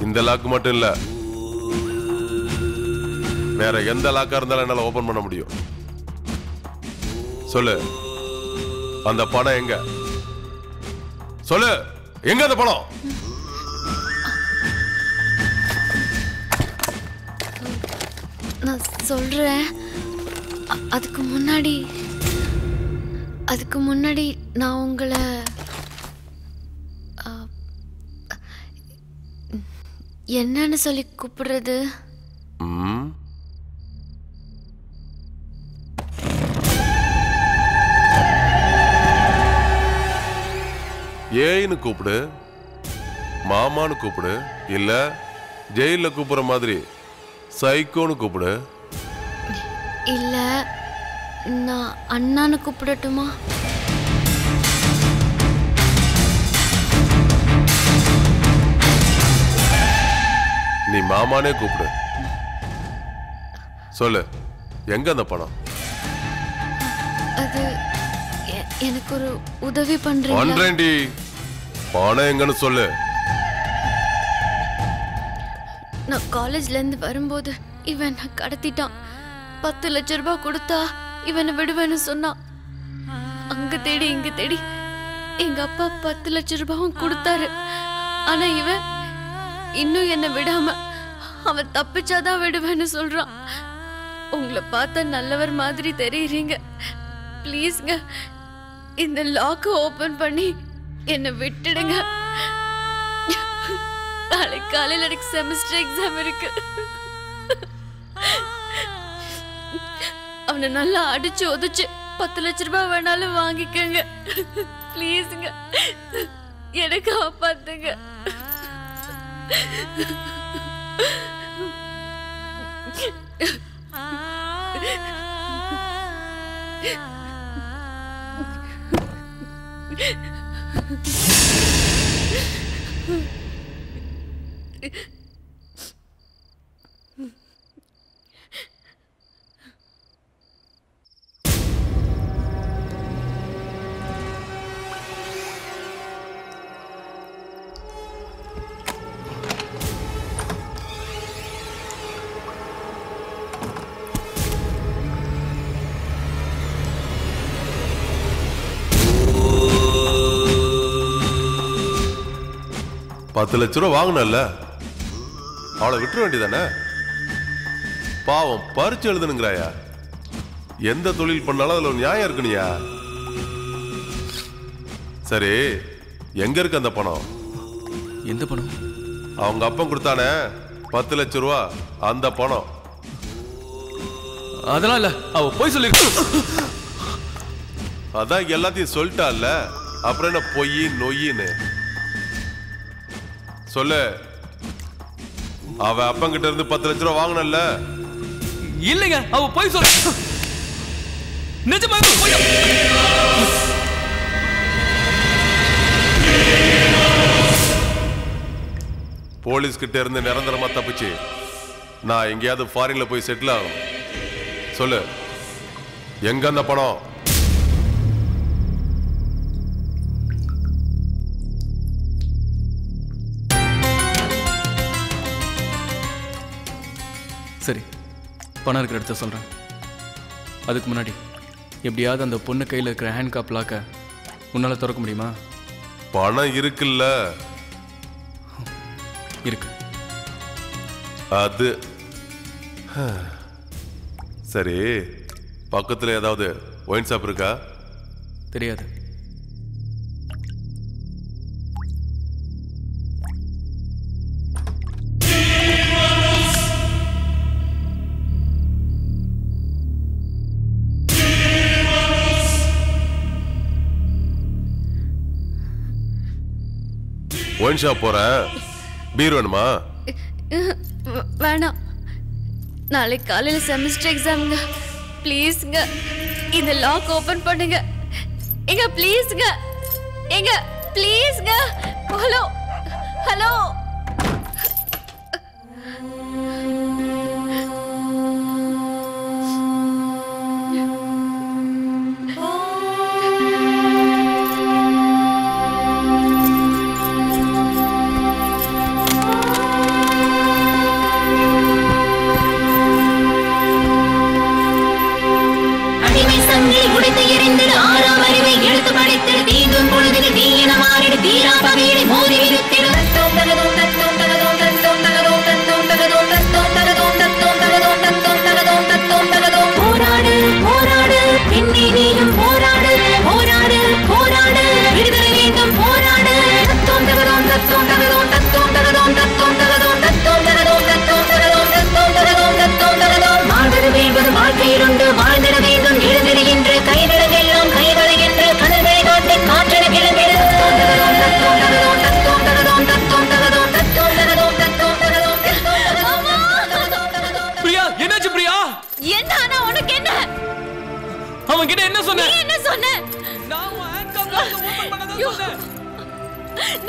இந்த லாக் மட்டும் இல்ல, வேற எந்த லாக்கா இருந்தாலும் என்னால ஓபன் பண்ண முடியும். சொல்லு, அந்த பணம் எங்க? சொல்லு, எங்க அந்த பணம்? நான் சொல்றேன். அதுக்கு முன்னாடி நான் உங்களை என்னன்னு சொல்லி கூப்பிடுறது? ஏன்னு கூப்பிடு, மாமான்னு கூப்பிடு, இல்ல ஜெயில கூப்பிடுற மாதிரி சைக்கோன்னு கூப்பிடு. இல்ல நான் அண்ணான்னு கூப்பிடட்டுமா? நீ மாமானே கூப்பிடு. சொல்லு, எங்க அந்த பணம்? அது எனக்கு ஒரு உதவி பண்றீங்களா? பண்றேன்டி. பணம் எங்கன்னு சொல்லு. நான் காலேஜ்ல இருந்து வரும்போது இவன் கடத்திட்டான். 10 லட்சம் ரூபாய் கொடுத்தா இவனை விடுவேன்னு சொன்னான். அங்க தேடி இங்க தேடி எங்க அப்பா 10 லட்சம் ரூபாயும் கொடுத்தாரு. ஆனா இவன் இன்னும் என்ன விடாம அவன் தப்பிச்சாதான் விடுவேன்னு சொல்றான். உங்களை பார்த்தா நல்லவர் மாதிரி தெரியுறீங்க. ப்ளீஸ்ங்க, இந்த லாக் ஓபன் பண்ணி என்ன விட்டுடுங்க. நாளைக்கு காலையில் எனக்கு செமஸ்டர் எக்ஸாம் இருக்கு. அவனை நல்லா அடிச்சு உதச்சு 10 லட்சம் ரூபாய் வேணாலும் வாங்கிக்கங்க. ப்ளீஸ்ங்க, எனக்கு காப்பாத்துங்க. 10 லட்சம் ரூபா வாங்கினல்ல, அவளை விட்டுற வேண்டியதானே? பாவம் பரிச்சு எழுதணுங்கிறாயா? எந்த தொழில் பண்ணாலும் அதுல ஒரு நியாயம் இருக்குனியா? சரி, எங்க இருக்கு அந்த பணம்? எந்த பணம்? அவங்க அப்பன் கொடுத்தானே 10 லட்சம் ரூபா, அந்த பணம். அதெல்லாம் இல்ல, அவ போய் சொல்லி. அதான் எல்லாத்தையும் சொல்லிட்டால, அப்புறம் என்ன பொய் நொய்யின்னு சொல்லு. அவ அப்பங்கிட்ட இருந்து 10 லட்சம் ரூபா வாங்கினல்ல? இல்லைங்க, அவ போய் சொல்ல. நிஜமா போய். போலீஸ் கிட்ட இருந்து நிரந்தரமா தப்பிச்சு நான் எங்கேயாவது ஃபாரின்ல போய் செட்டில் ஆகும். சொல்லு, எங்க அந்த பணம்? சரி, பணம் இருக்கிற இடத்த சொல்றேன். அதுக்கு முன்னாடி எப்படியாவது அந்த பொண்ணு கையில் இருக்கிற ஹேண்ட் காப் லாக்க உன்னால திறக்க முடியுமா? பணம் இருக்குல்ல? இருக்கு. அது சரி, பக்கத்துல ஏதாவது ஒயின் ஷாப் இருக்கா? தெரியாது. ஒயின் ஷாப் போறேன். பீர் வேணுமா? வேணாம், நாளைக்கு காலையில் செமஸ்டர் எக்ஸாமுங்க. ப்ளீஸ்ங்க இந்த லாக் ஓபன் பண்ணுங்க. எங்க ப்ளீஸ்ங்க, எங்க ப்ளீஸ்ங்க. Hello hello.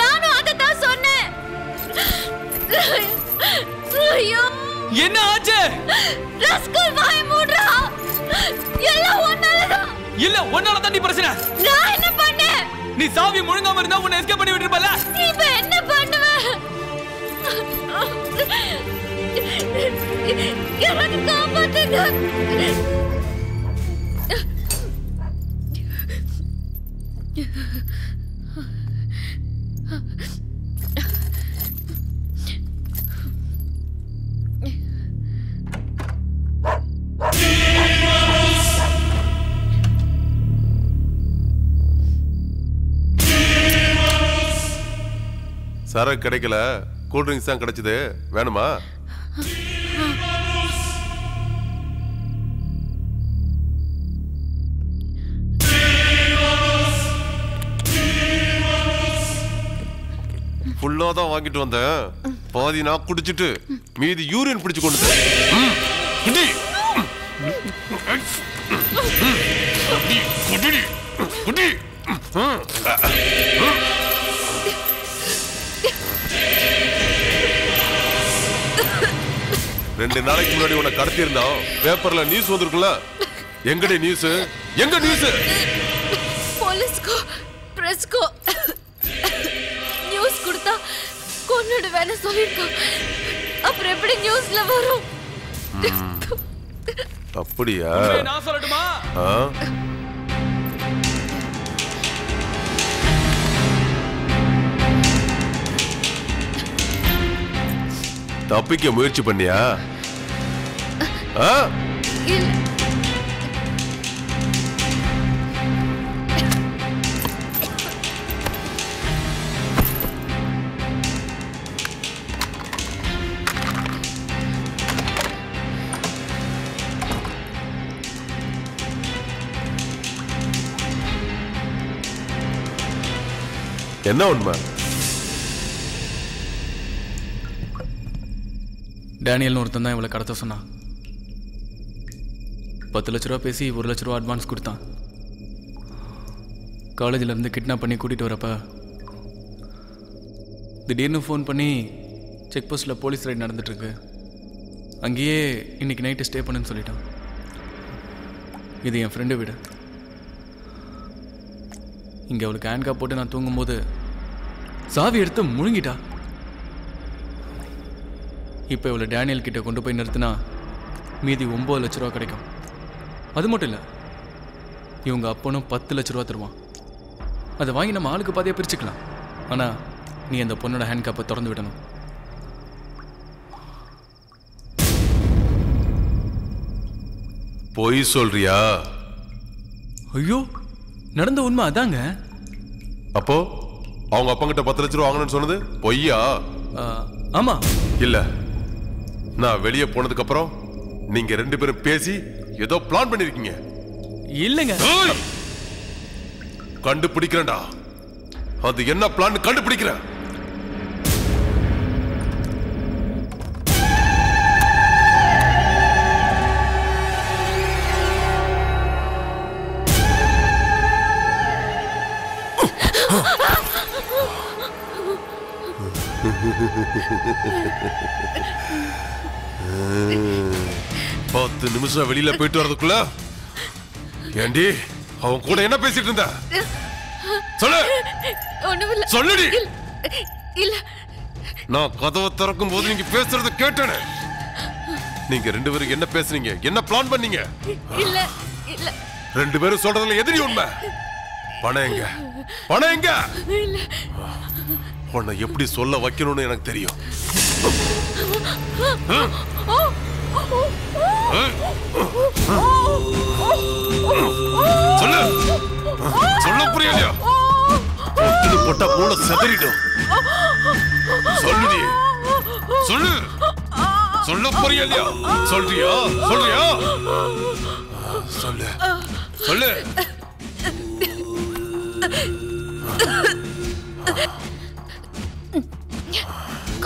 நானும் அததான் சொன்னேன். ஐயோ, என்ன ஆச்சு? ரஸ்கல் வாய் மூடுறா. எல்லாம் ஒன்னாலதான். இல்ல, ஒன்னால தான் நீ பிரச்சனை. நான் என்ன பண்ணேன்? நீ சாவி முழுங்காம இருந்தா உன்னை எஸ்கேப் பண்ணி விட்டுருப்பல. நீ இப்ப என்ன பண்ணுவ? எனக்கு காப்பாத்துங்க. சரக்கு கிடைக்கல, கூல் ட்ரிங்க்ஸ் தான் கிடைச்சது. வேணுமா? ஃபுல்லா தான் வாங்கிட்டு வந்தேன். பாதி நான் குடிச்சிட்டு மீதி யூரின் பிடிச்சு கொண்டு ரெண்டு நாளைக்கு முன்னாடி உன்னை கடத்தி இருந்தோம். பேப்பர்ல நியூஸ் வந்திருக்குல்ல? எங்கடி நியூஸ்? எங்க நியூஸ்? போலீஸ்கோ பிரஸ்கோ நியூஸ் கொடுத்தா கொன்னுடுவேன்னு சொல்லிருக்கோம். அப்புறம் எப்படி நியூஸ்ல வரும்? அப்படியா? நான் சொல்லட்டுமா? தப்பிக்க முயற்சி பண்ணியா? என்ன உண்மை? டேனியல்னு ஒருத்தன் தான் இவளை கடத்த சொன்னான். 10 லட்ச ரூபா பேசி 1 லட்ச ரூபா அட்வான்ஸ் கொடுத்தான். காலேஜில் இருந்து கிட்னாப் பண்ணி கூட்டிகிட்டு வரப்ப திடீர்னு ஃபோன் பண்ணி செக் போஸ்ட்டில் போலீஸ் ரைட் நடந்துட்டுருக்கு, அங்கேயே இன்னைக்கு நைட்டு ஸ்டே பண்ணுன்னு சொல்லிட்டான். இது என் ஃப்ரெண்டு வீடு. இங்கே அவளுக்கு ஹேண்ட்காப் போட்டு நான் தூங்கும்போது சாவி எடுத்து முழுங்கிட்டா. இப்போ இவளை டேனியல் கிட்ட கொண்டு போய் நிறுத்தினா மீதி 9 லட்ச ரூபா கிடைக்கும். அது மட்டும் இல்லை, இவங்க அப்பனும் 10 லட்ச ரூபா தருவான். அதை வாங்கி நம்ம ஆளுக்கு பாதியாக பிரிச்சுக்கலாம். ஆனால் நீ அந்த பொண்ணோட ஹேண்ட்காப்பை திறந்து விடணும். பொய் சொல்றியா? ஐயோ, நடந்த உண்மை அதாங்க. அப்போ அவங்க அப்பங்கிட்ட 10 லட்ச ரூபா வாங்கணும்னு சொன்னது பொய்யா? ஆமா. இல்ல, நான் வெளியே போனதுக்கு அப்புறம் நீங்க 2 பேரும் பேசி ஏதோ பிளான் பண்ணிருக்கீங்க. இல்லங்க, கண்டுபிடிக்கிறேன்டா. அது என்ன பிளான் கண்டுபிடிக்கிறேன். பத்து நிமிஷம் வெளியில போயிட்டு வரதுக்குள்ள ஏண்டி அவன் கூட என்ன பேசிட்டு இருந்த? சொல்லு. சொல்லுடி. இல்ல, நான் கதவை திறக்கும் போது நீங்க பேசுறத கேட்டேனே. நீங்க 2 பேரும் என்ன பேசுறீங்க? என்ன பிளான் பண்ணீங்க? இல்ல இல்ல, 2 பேரும் சொல்றதுல எதிரி உண்மை? பணம் எங்க? பணம் எங்க? உன்னை எப்படி சொல்ல வைக்கணும்னு எனக்கு தெரியும். சொல்லு. சொல்ல புரியலையா? போட்டா போல செதறிடும். சொல்லுடி. சொல்லு. சொல்ல புரியலையா? சொல்றியா? சொல்றியா? சொல்லு. சொல்லு.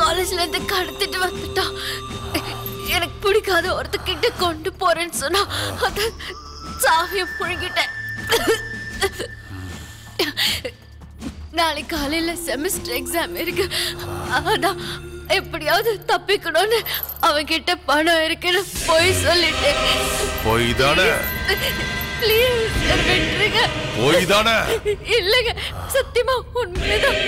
காலேஜ்ல இருந்து கடத்திட்டு வந்துட்டான். எனக்கு பிடிக்காத ஒருத்தக்கிட்ட கொண்டு போறேன்னு சொன்னா அத சாவிய புழுங்கிட்டேன். நாளைக்கு காலையில செமஸ்டர் எக்ஸாம் இருக்கு. அதான் எப்படியாவது தப்பிக்கணும்னு அவன்கிட்ட பணம் இருக்குன்னு போய் சொல்லிட்டேன். போய் தானே? ப்ளீஸ் விட்டுருங்க. போய் தானே? இல்லைங்க, சத்தியமா உண்மைதான்.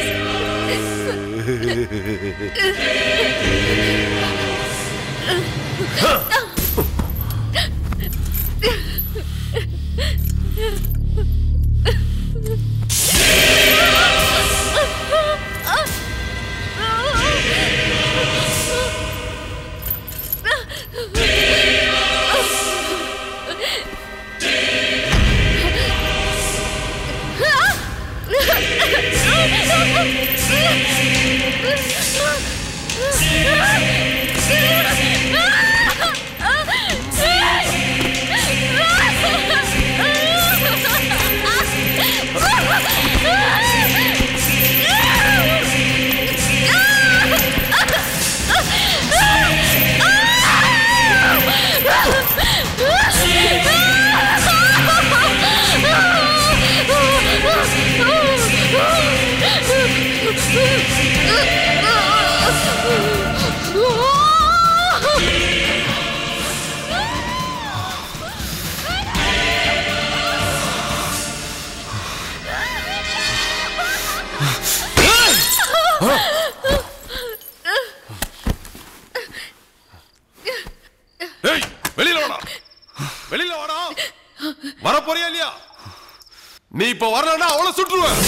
நீ இப்ப வரலன்னா அவளை சுட்டுருவேன்.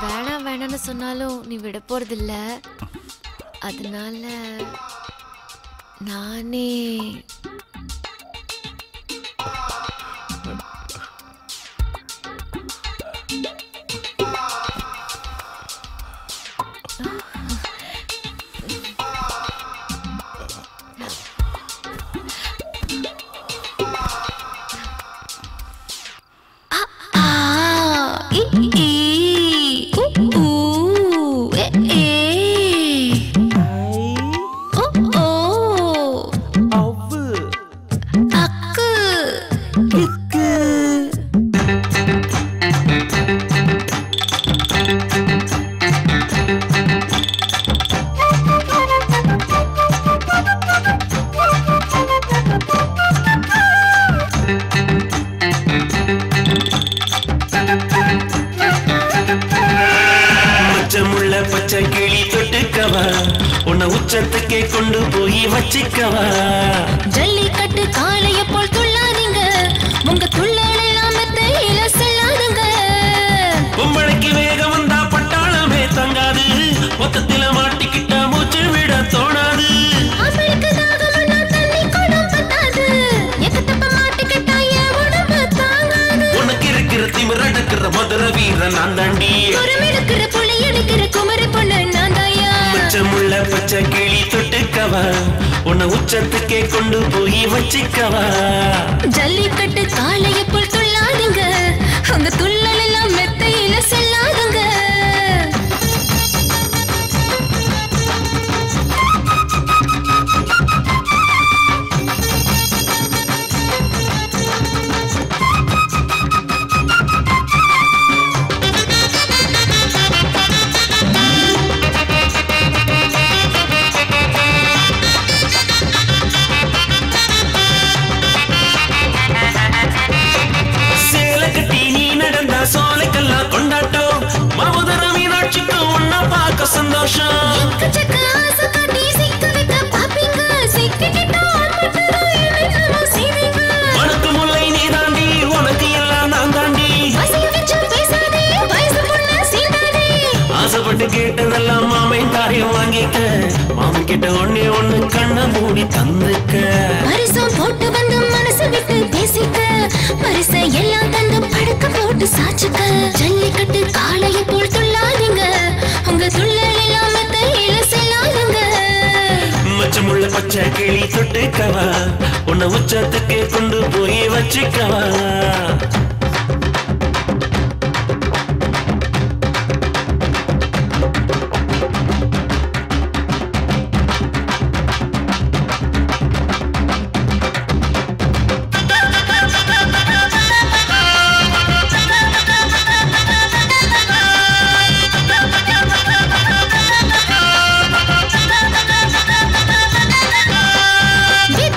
வேணாம் வேணாம்னு சொன்னாலும் நீ விட போறதில்ல. அதனால நானே உச்சத்துக்கே கொண்டு போய் வச்சிக்கவா. ஜல்லிக்கட்டு காளைய போல் துள்ளாதீங்க, உங்க துள்ளல் எல்லாம் மெத்தையில செல்லாதுங்க. பொம்பளைக்கு வேகம் வந்தா பட்டாளமே தங்காது, மொத்தத்தில மாட்டிக்கிட்டா மூச்சு விட தோணாது. அவளுக்கு தாகம்னா தண்ணி குடம் பத்தாது, எக்கத்தப்ப மாட்டிக்கிட்டா என் உடம்பு தாங்காது. உனக்கு இருக்கிற திமிரடக்கிற மதுர வீரன் நான் தாண்டி, குரமெடுக்கிற புளி எடுக்கிற குமரி பொண்ணு நான் தாயா. பச்சமுள்ள பச்சை கிளி தொட்டுக்கவா, உன்னை உச்சத்துக்கே கொண்டு போய் வச்சிக்கவா. ஜல்லிக்கட்டு காளைய போல் துள்ளாதீங்க, உங்க துள்ளல் எல்லாம் மெத்தையில செல்லாதுங்க. சோலைக்கெல்லாம் கொண்டாட்டம், மதுர மீனாட்சிக்கு உன்னை பார்க்க சந்தோஷம். உனக்கு முல்லை நீ தாண்டி, உனக்கு எல்லாம் நான் தாண்டி. ஆசைப்பட்டு கேட்டதெல்லாம் மாமை காரியம் வாங்கிக்க, மாமன் கிட்ட ஒண்ணே ஒண்ணு கண்ண மூடி தந்துக்க. பரிசம் போட்டு வந்து மனசு விட்டு பேசிக்க, பரிசை எல்லாம் தந்து படுக்க போட்டு சாச்சுக்க. ஜல்லிக்கட்டு காளைய போல் துள்ளாதீங்க, உங்க துள்ளல் எல்லாம் மெத்தையில செல்லாதுங்க. மச்சமுள்ள பச்சை கிளி தொட்டுக்கவா, உன்னை உச்சத்துக்கு கொண்டு போய் வச்சிக்கவா. வித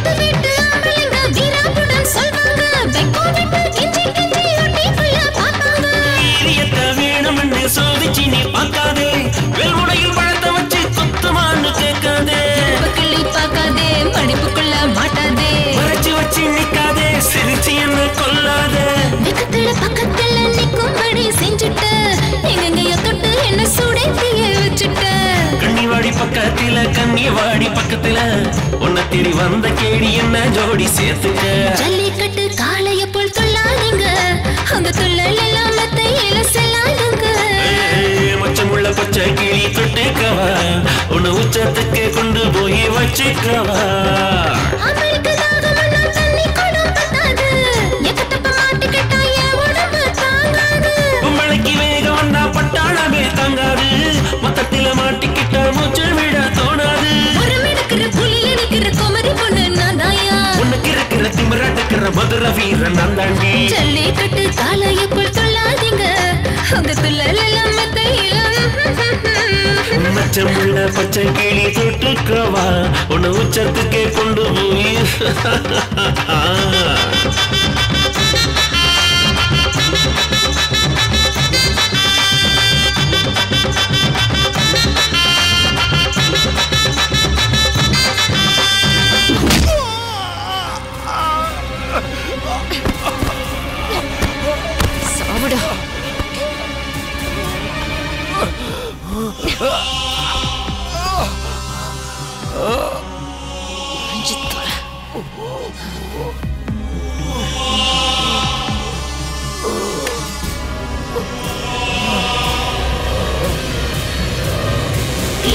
பக்கத்துல கன்னிவாடி பக்கத்துல உன்னை தேடி வந்த கேடி என்ன ஜோடி சேர்த்துக்க. ஜல்லிக்கட்டு காளைய போல் துள்ளாதீங்க, அந்த துள்ளல் எல்லாம் மெத்தையில செல்லாதுங்க. மச்சமுள்ள பச்சை கிளி தொட்டுக்கவா, உன்னை உச்சத்துக்கு கொண்டு போய் வச்சுக்கவா. அவளுக்கு தாகமன்னா தண்ணி குடம் பத்தாது, எக்கத்தப்ப மாட்டிக்கிட்டா என் உடம்பு தாங்காது. மழைக்கு வேகம் வந்தா பட்டாளமே தாங்காது, மொத்தத்தில மாட்டிக்கிட்டா மூச்சு விட தோணாது. ஒரு மினுக்கிற புலி எடுக்கிற குமரி பொண்ணு நான் தாயா, உனக்கு இருக்கிற திமிராட்டுக்கிற மதுர வீரன் நான் தாண்டி. ஜல்லிக்கட்டு காளைய போல் துள்ளாதீங்க, அந்த துள்ளல் எல்லாம் மெத்தையில. மச்சமுள்ள பச்சை கிளி தொட்டுக்கவா, உன்னை உச்சத்துக்கே கொண்டு போய். சாவுடா.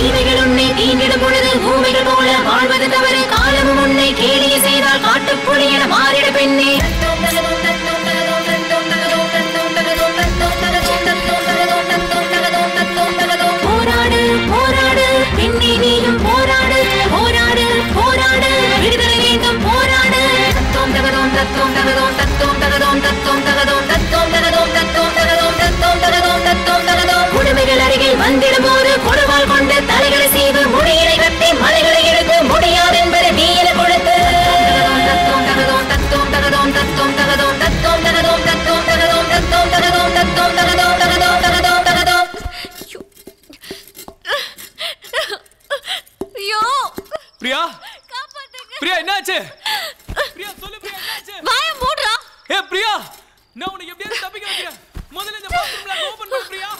தீமைகள் உன்னை தீண்டிடும் பொழுது பூமிகள் போல வாழ்வது தவறு, காலமும் உன்னை கேலிய செய்தால் காட்டுப்புலி என மாறிட பெண்ணே. போராடு போராடு பெண்ணே, நீயும் போராடு போராடு போராடு, விடுதலை வேண்டும் போராடு. தத்தோம் தகதோம் தத்தோம் தகதோம் தத்தோம் தகதோம் தத்தோம் தகதோம் தத்தோம் தகதோம் தத்தோம் தகதோம் தத்தோம் தகதோம் தத்தோம் தகதோம். கொடுமைகள் அருகில் வந்திடும் போது கொடுவாள் கொண்டு தலைகளை செய்து முடியினை வெட்டி மலைகளை எடுத்து முடியாது என்பதை வீர கொடுத்து. தத்தோம் தகதோம் தத்தோம் தகதோம் தத்தோம் தகதோம் தத்தோம் தகதோம் தத்தோம் தகதோம் தத்தோம் தகதோம் தத்தோம் தகதோம் தகதோம் தகதோம் தகதோம். ஐயோ பிரியா, பிரியா என்னாச்சு? பிரியா சொல்லு பிரியா என்னாச்சு? வாய மூடுடா. ஏ பிரியா, நான் உன்னை எப்படியாவது தப்பிக்க வைக்கிறேன். முதல்ல இந்த பாத்ரூம்ல ஓபன் பண்ணு பிரியா,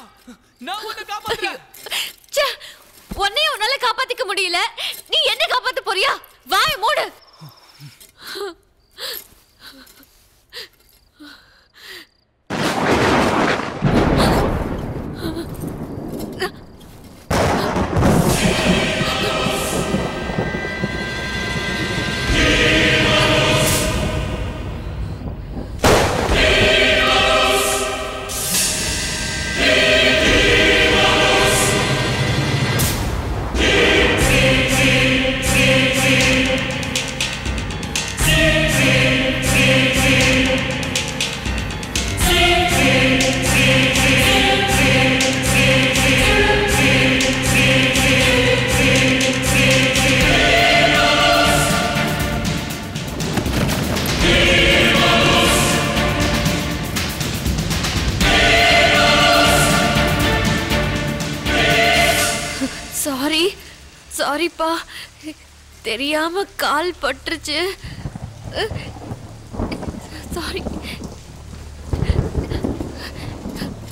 நான் உன்னை காப்பாத்துறேன். ச்சே, உன்னை உன்னால காப்பாத்திக்க முடியல, நீ என்ன காப்பாத்த போறியா? வாய மூடு. சாரி சாரிப்பா, தெரியாம கால் பட்டுருச்சு. சாரி.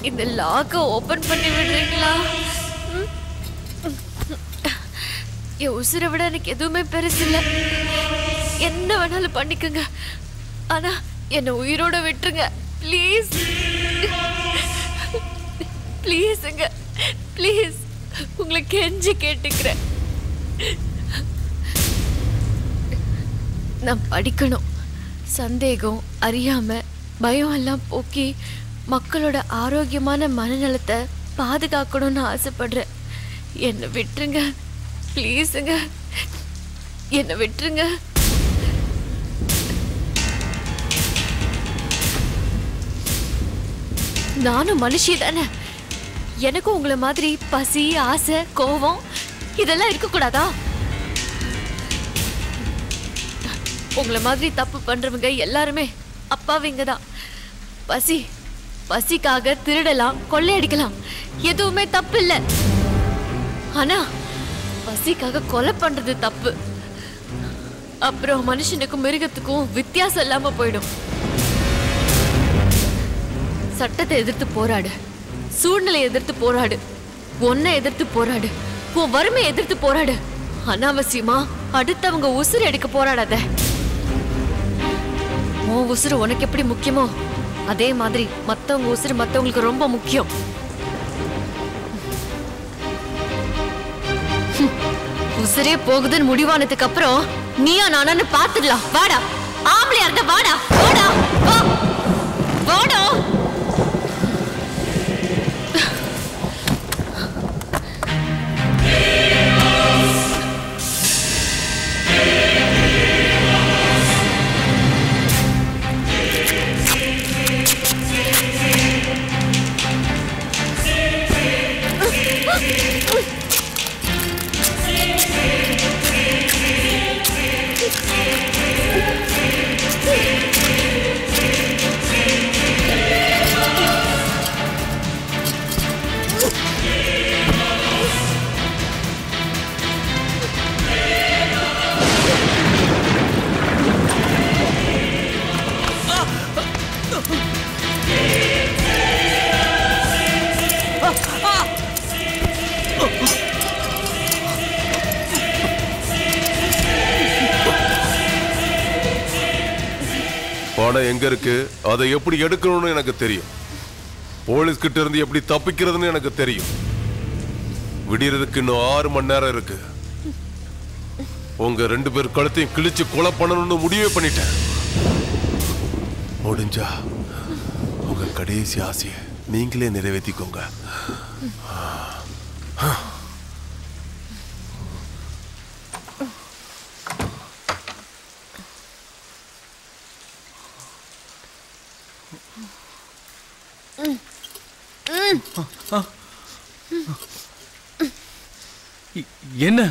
இந்த லாக்கை ஓபன் பண்ணி விடுறீங்களா? என் உசுரை விட எனக்கு எதுவுமே பெருசு இல்லை, என்ன வேணாலும் பண்ணிக்கோங்க, ஆனா என்னை உயிரோட விட்டுருங்க ப்ளீஸ். ப்ளீஸுங்க ப்ளீஸ், உங்களை கெஞ்சி கேட்டுக்கிறேன். நான் படிக்கணும், சந்தேகம், அறியாம, பயம் எல்லாம் போக்கி மக்களோட ஆரோக்கியமான மனநலத்தை பாதுகாக்கணும்னு ஆசைப்படுறேன். என்னை விட்டுருங்க ப்ளீஸுங்க, என்னை விட்டுருங்க. நானும் மனுஷி தானே, எனக்கும் உங்களை மாதிரி பசி, ஆசை, கோபம் இதெல்லாம் இருக்கக்கூடாதா? உங்களை மாதிரி தப்பு பண்றவங்க எல்லாருமே அப்பாவிங்க தான். பசிக்காக திருடலாம், கொள்ளையடிக்கலாம், எதுவுமே தப்பு இல்லை. ஆனா பசிக்காக கொலை பண்றது தப்பு. அப்புறம் மனுஷனுக்கும் மிருகத்துக்கும் வித்தியாசம் இல்லாம போயிடும். சட்டத்தை எதிர்த்து போராடு, சூழ்நிலை எதிர்த்து போராடு, ஒன்னை எதிர்த்து போராடு, உன் வறுமையை எதிர்த்து போராடு. அனாவசியமா அடுத்தவங்க உசுறு எடுக்க போராடாத. உன் உசுறு உனக்கு எப்படி முக்கியமோ அதே மாதிரி மத்தவங்க உசுறு மத்தவங்களுக்கு ரொம்ப முக்கியம். உசுரே போகுதுன்னு முடிவானதுக்கு அப்புறம் நீயா நானான்னு பாத்துடலாம். வாடா, ஆம்பளையா இருந்த வாடா, வாடா, வா, வாடா. பணம் எங்க இருக்கு, அதை எப்படி எடுக்கணும்னு எனக்கு தெரியும். போலீஸ் கிட்ட இருந்து எப்படி தப்பிக்கிறதுன்னு எனக்கு தெரியும். விடியறதுக்கு இன்னும் 6 மணி நேரம் இருக்கு. உங்க 2 பேர் கழுத்தையும் கிழிச்சு கொலை பண்ணணும்னு முடிவே பண்ணிட்டேன். முடிஞ்சா உங்க கடைசி ஆசையை நீங்களே நிறைவேற்றிக்கோங்க. என்ன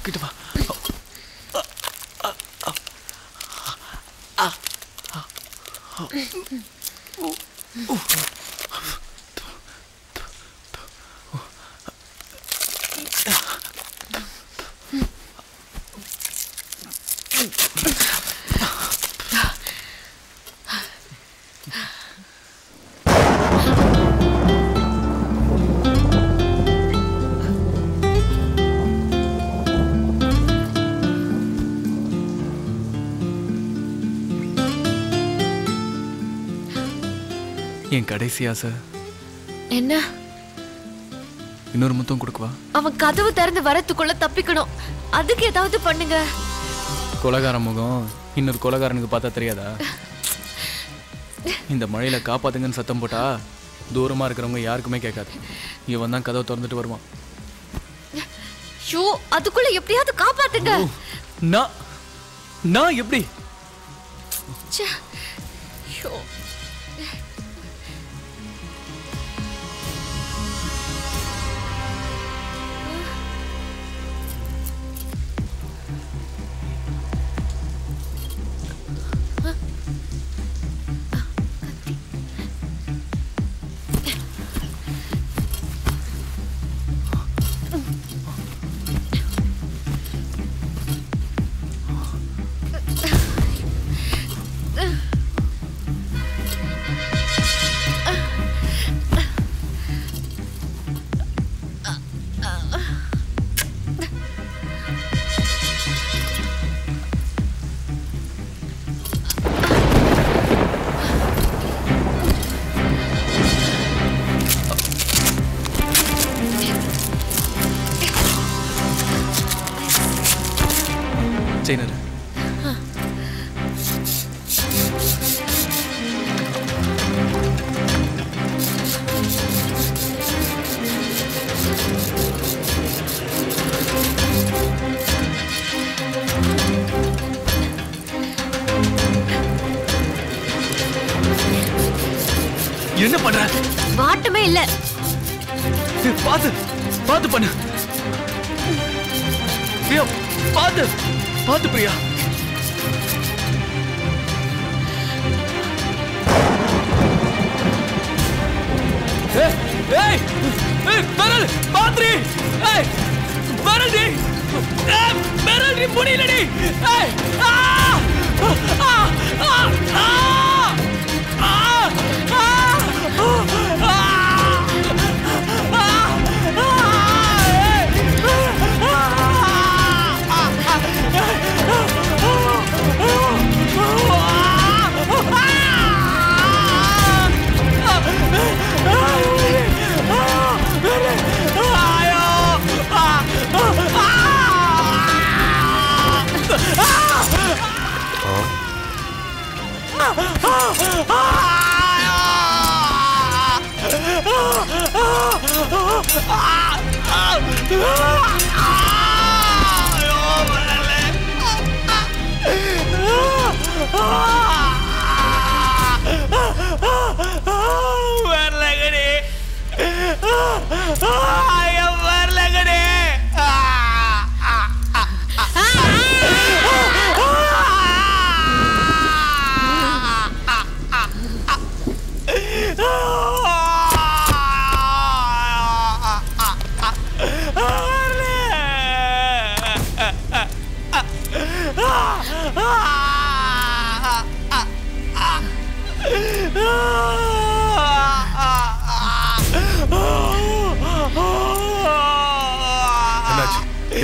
கிட்ட வா. என் கடைசி ஆசை என்ன? இன்னொரு முத்தம் கொடுக்குவா. அவன் கதவு திறந்து வரத்துக்குள்ள தப்பிக்கணும். அதுக்கு ஏதாவது பண்ணுங்க. கொலைகார முகம் இன்னொரு கொலைகாரனுக்கு பார்த்தா தெரியாதா? இந்த மழையில காப்பாத்துங்கன்னு சத்தம் போட்டா தூரமா இருக்கிறவங்க யாருக்குமே கேட்காது. இவன் தான் கதவை திறந்துட்டு வருவான். ஷோ, அதுக்குள்ள எப்படியாவது காப்பாத்துங்க. நான் எப்படி? ஷோ, செய்யணும். என்ன பண்ற? வாட்டமே இல்ல. பாத்து பாத்து பண்ணு பிரியா. பாத்து பாத்து பிரியா. ஏய் ஏய் ஏய் பரல் பாத்ரி. ஏய் பரல் டி என்னால முடியலடி.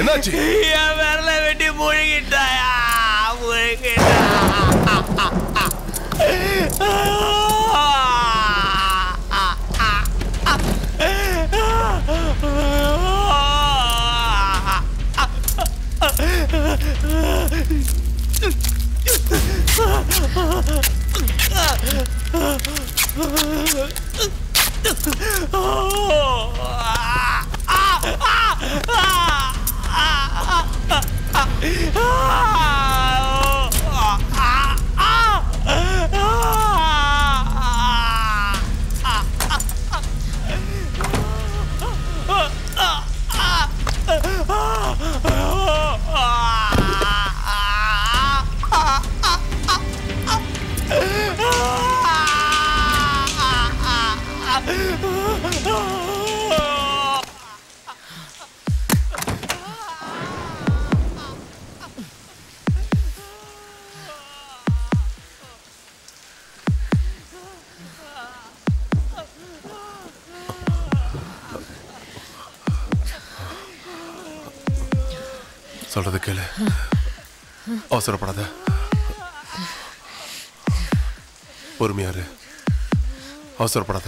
என்னாச்சு? என் விரல வெட்டி முழுகிட்டாயா? சொல்றது கேளு, அவசரப்படாத, பொறுமையாரு, அவசரப்படாத.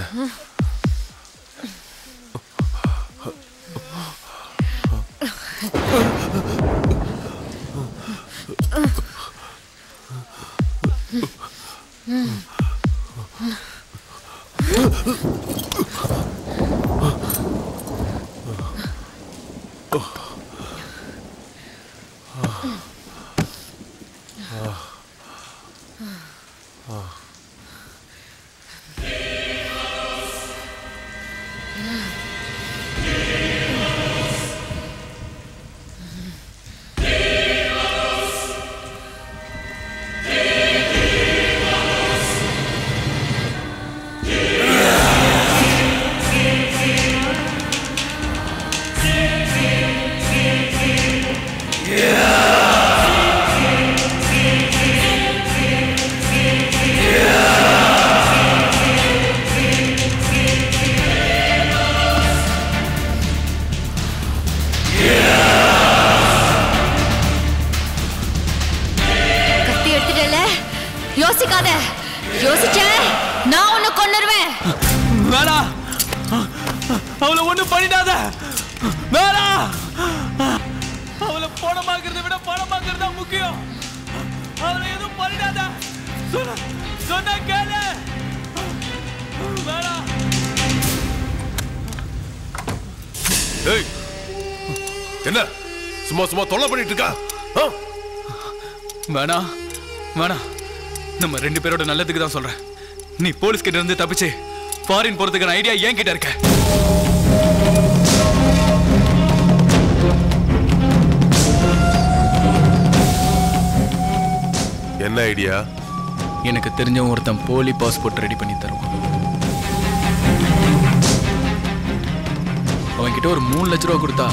யோசிக்காத, யோசிச்ச நான் உன்னை கொன்னுருவேன். வேணா, அவளை ஒண்ணு பண்ணிடாத. வேணா, அவளை பணமாக்குறத விட பணமாக்குறது தான் முக்கியம். அவளை எதுவும் பண்ணிடாத. சொன்ன கேளு. வேணா. ஏய், என்ன சும்மா சும்மா தொல்லை பண்ணிட்டு இருக்கா? வேணா வேணா, நம்ம ரெண்டு பேரோட நல்லதுக்கு தான் சொல்றேன். நீ போலீஸ் கிட்ட இருந்து தப்பிச்சு ஃபாரின் போறதுக்கான ஐடியா ஏன் கிட்ட இருக்க? என்ன ஐடியா? எனக்கு தெரிஞ்சவன் ஒருத்தன் போலி பாஸ்போர்ட் ரெடி பண்ணி தருவான். அவன்கிட்ட ஒரு 3 லட்ச ரூபா கொடுத்தா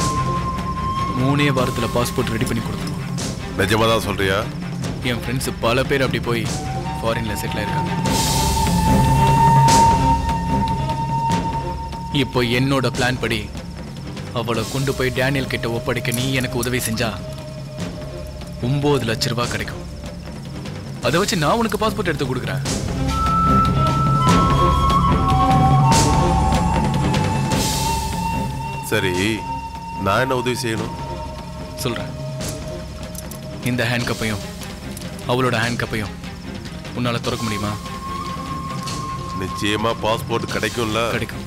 3 வாரத்துல பாஸ்போர்ட் ரெடி பண்ணி கொடுத்துருவான். நிஜமா தான் சொல்றியா? என் ஃப்ரெண்ட்ஸ் பல பேர் அப்படி போய் ஃபாரின்ல செட்டில் ஆயிருக்காங்க. இப்போ என்னோட பிளான் படி அவளை கொண்டு போய் டேனியல் கிட்ட ஒப்படைக்க நீ எனக்கு உதவி செஞ்சா 9 லட்ச ரூபாய் கிடைக்கும். அதை வச்சு நான் உனக்கு பாஸ்போர்ட் எடுத்து கொடுக்குறேன். சரி, நான் என்ன உதவி செய்யணும்? சொல்றேன். இந்த ஹேண்ட் கப்பையும் அவளோட ஹேண்ட் கப்பையும் உன்னால திறக்க முடியுமா? நிச்சயமா பாஸ்போர்ட் கிடைக்கும்ல? கிடைக்கும்.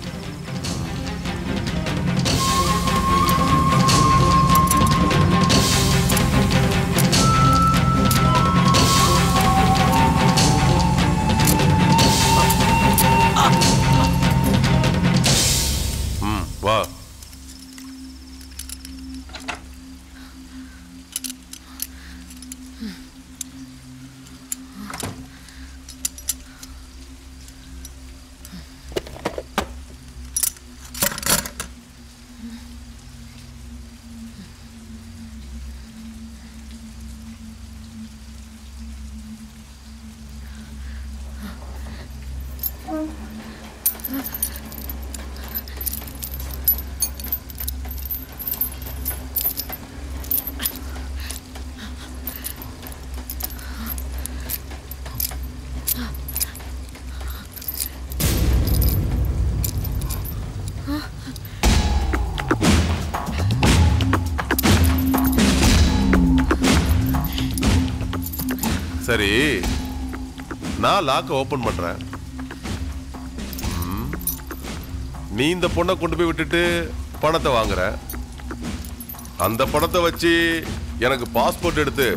வா. சரி, நான் லாக்க ஓபன் பண்றேன். நீ இந்த பொண்ணை கொண்டு போய் விட்டுட்டு பணத்தை வாங்குற. அந்த பணத்தை வச்சு எனக்கு பாஸ்போர்ட் எடுத்து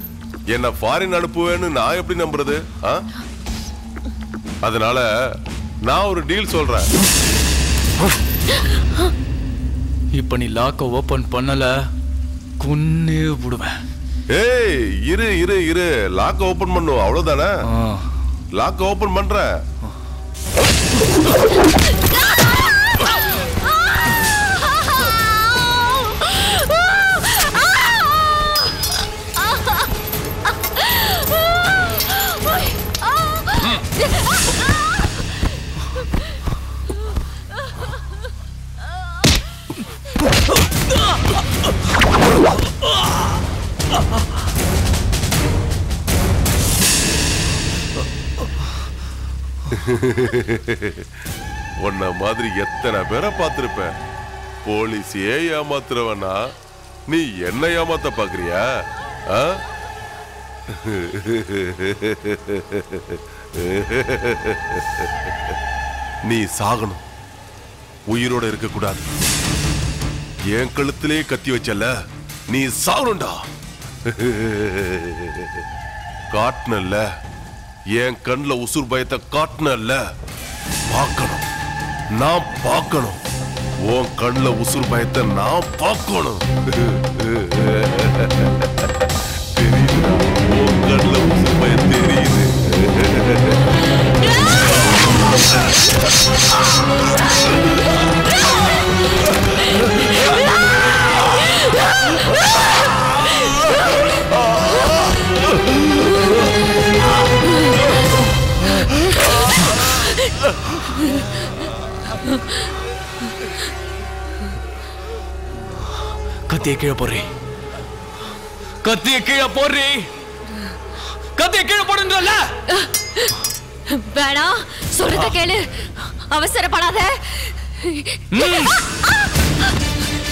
என்ன ஃபாரின் அனுப்புவேன்னு நான் எப்படி நம்புறது? அதனால நான் ஒரு டீல் சொல்றேன். இப்ப நீ லாக்க ஓபன் பண்ணல, கொன்னே விடுவேன். ஏய், இரு இரு இரு, லாக் ஓபன் பண்ணும், அவ்வளவுதானே? லாக் ஓபன் பண்ற. உன்ன மாதிரி எத்தனை பேரை பார்த்திருப்பேன். போலீஸே ஏமாத்துறவனா நீ என்ன ஏமாத்த பாக்குறியா? நீ சாகணும், உயிரோட இருக்க கூடாது. என் கழுத்திலே கத்தி வச்சல, நீ சாகணும்டா. காட்டுனல்ல, என் கண்ணுல உசுர் பயத்தை காட்டுனல்ல, பார்க்கணும், நான் பார்க்கணும். உன் கண்ணுல உசுர் பயத்தை நான் பார்க்கணும். தெரியுது, உன் கண்ணுல உசுர் பயம் தெரியுது. கத்திய கீழே போடுறி, கத்திய கீழே போடுறி, கத்திய கீழே போடுன்றல. வேணாம், சொல்றத கேளு, அவசரப்படாத.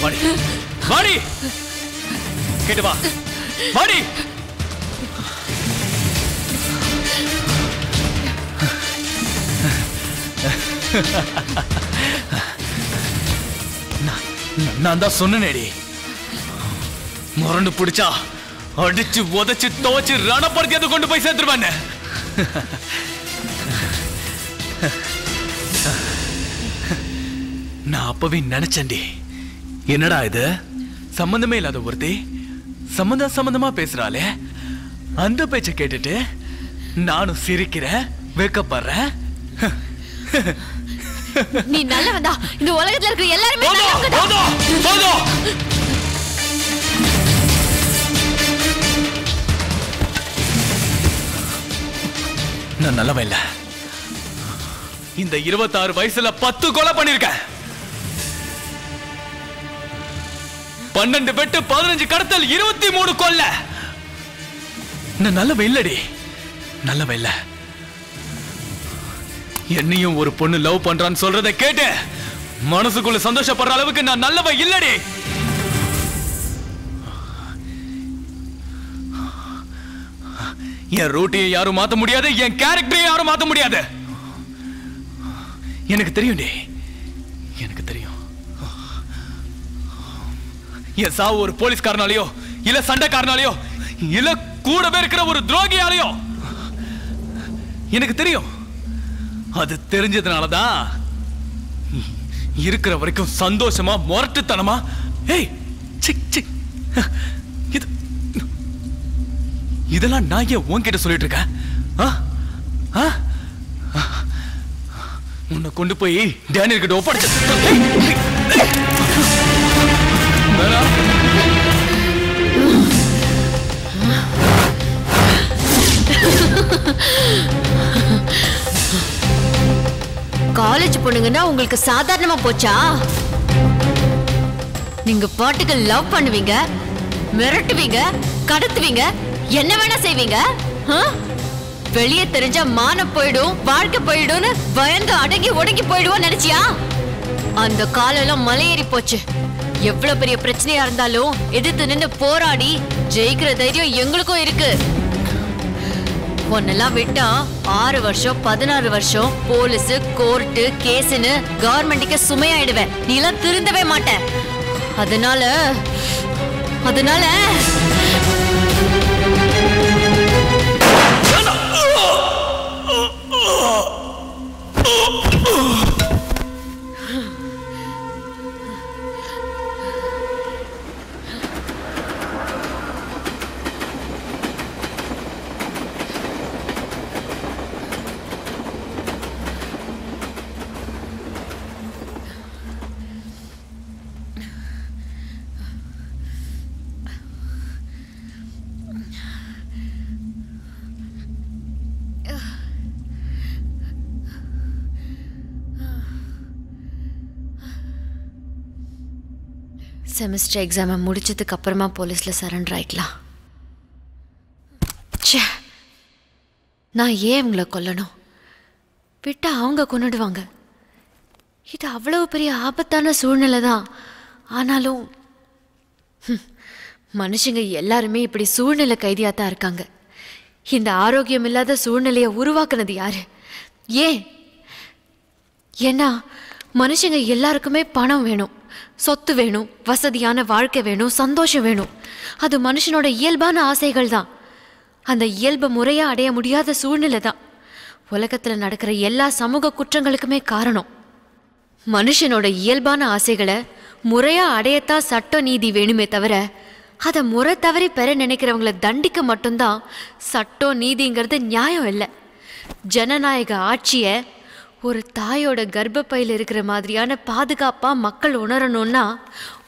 வாடி வாடி, கேட்டு வா, வாடி. நான் தான் சொன்னேடி, முரண்டு பிடிச்சா அடிச்சு உதச்சு துவச்சு ரணப்படுத்தி கொண்டு போய் சேர்த்துருவானே. நான் அப்பவே நினைச்சேன்டி, என்னடா இது சம்பந்தமே இல்லாத ஒருத்தி சம்பந்தமா பேசுறாளே, அந்த பேச்ச கேட்டுட்டு நானும் சிரிக்கிறேன், வெக்கப்படுறேன். நீ நல்லவன்டா, இந்த உலகத்துல இருக்கிற எல்லாருமே நல்லவங்க. நான் நல்லவன் இல்ல. இந்த 26 வயசுல 10 கொலை பண்ணிருக்கேன். 12 வெட்டு, 15 கடத்தல், 23 கொலை. நான் நல்லவன் இல்லடி, நல்லவன் இல்ல. என்னையும் ஒரு பொண்ணு லவ் பண்றான்னு சொல்றதை கேட்டு மனசுக்குள்ள சந்தோஷப்படுற அளவுக்கு நான் நல்லவன் இல்லடி. என் ரூட்டையை யாரும் மாத்த முடியாது, என் கேரக்டரையும் யாரும் மாத்த முடியாது. எனக்கு தெரியும் டி, எனக்கு தெரியும். என் சாவு ஒரு போலீஸ்காரனாலேயோ இல்ல சண்டைக்காரனாலேயோ இல்ல கூடவே இருக்கிற ஒரு துரோகியாலேயோ எனக்கு தெரியும். அது தெரிஞ்சதுனாலதான் இருக்கிற வரைக்கும் சந்தோஷமா முரட்டுத்தனமா இதெல்லாம் நான் ஏன் உன்கிட்ட சொல்லிட்டு இருக்கேன்? உன்னை கொண்டு போய் டேனியல் கிட்ட ஒப்படைச்சு காலேஜ் பொண்ணுங்கன்னா உங்களுக்கு சாதாரணமா போச்சா? நீங்க பாட்டுக்கு லவ் பண்ணுவீங்க, மிரட்டுவீங்க, கடத்துவீங்க, என்ன வேணா செய்வீங்க. வெளியே தெரிஞ்சா மானம் போயிடும், வாழ்க்கை போயிடும்னு பயந்து அடங்கி ஒடுங்கி போயிடுவோம் நினைச்சியா? அந்த காலெல்லாம் மலையேறி போச்சு. எவ்வளவு பெரிய பிரச்சனையா இருந்தாலும் எதிர்த்து நின்று போராடி ஜெயிக்கிற தைரியம் எங்களுக்கும் இருக்கு. ஒன்னெல்லாம் விட்டா 6 வருஷம் 16 வருஷம் போலீஸ், கோர்ட்டு, கேஸ்னு கவர்மெண்ட்டுக்கு சுமையாயிடுவேன். நீ எல்லாம் திருந்தவே மாட்ட. அதனால செமஸ்டர் எக்ஸாமை முடிச்சதுக்கு அப்புறமா போலீஸ்ல சரண்டர் ஆயிக்கலாம். நான் ஏன் இவங்களை கொல்லணும்? விட்டா அவங்க கொன்னுடுவாங்க. இது அவ்வளவு பெரிய ஆபத்தான சூழ்நிலை தான். ஆனாலும் மனுஷங்க எல்லாருமே இப்படி சூழ்நிலை கைதியாத்தான் இருக்காங்க. இந்த ஆரோக்கியம் இல்லாத சூழ்நிலையை உருவாக்குனது யாரு? ஏன்னா மனுஷங்க எல்லாருக்குமே பணம் வேணும், சொத்து வேணும், வசதியான வாழ்க்கை வேணும், சந்தோஷம் வேணும். அது மனுஷனோட இயல்பான ஆசைகள் தான். அந்த இயல்பை முறையா அடைய முடியாத சூழ்நிலை தான் உலகத்துல நடக்கிற எல்லா சமூக குற்றங்களுக்குமே காரணம். மனுஷனோட இயல்பான ஆசைகளை முறையா அடையத்தான் சட்ட நீதி வேணுமே தவிர அதை முறை தவறி பெற நினைக்கிறவங்களை தண்டிக்க மட்டும்தான் சட்டம் நீதிங்கிறது நியாயம் இல்லை. ஜனநாயக ஆட்சியை ஒரு தாயோட கர்ப்பப்பையில் இருக்கிற மாதிரியான பாதுகாப்பா மக்கள் உணரணும்னா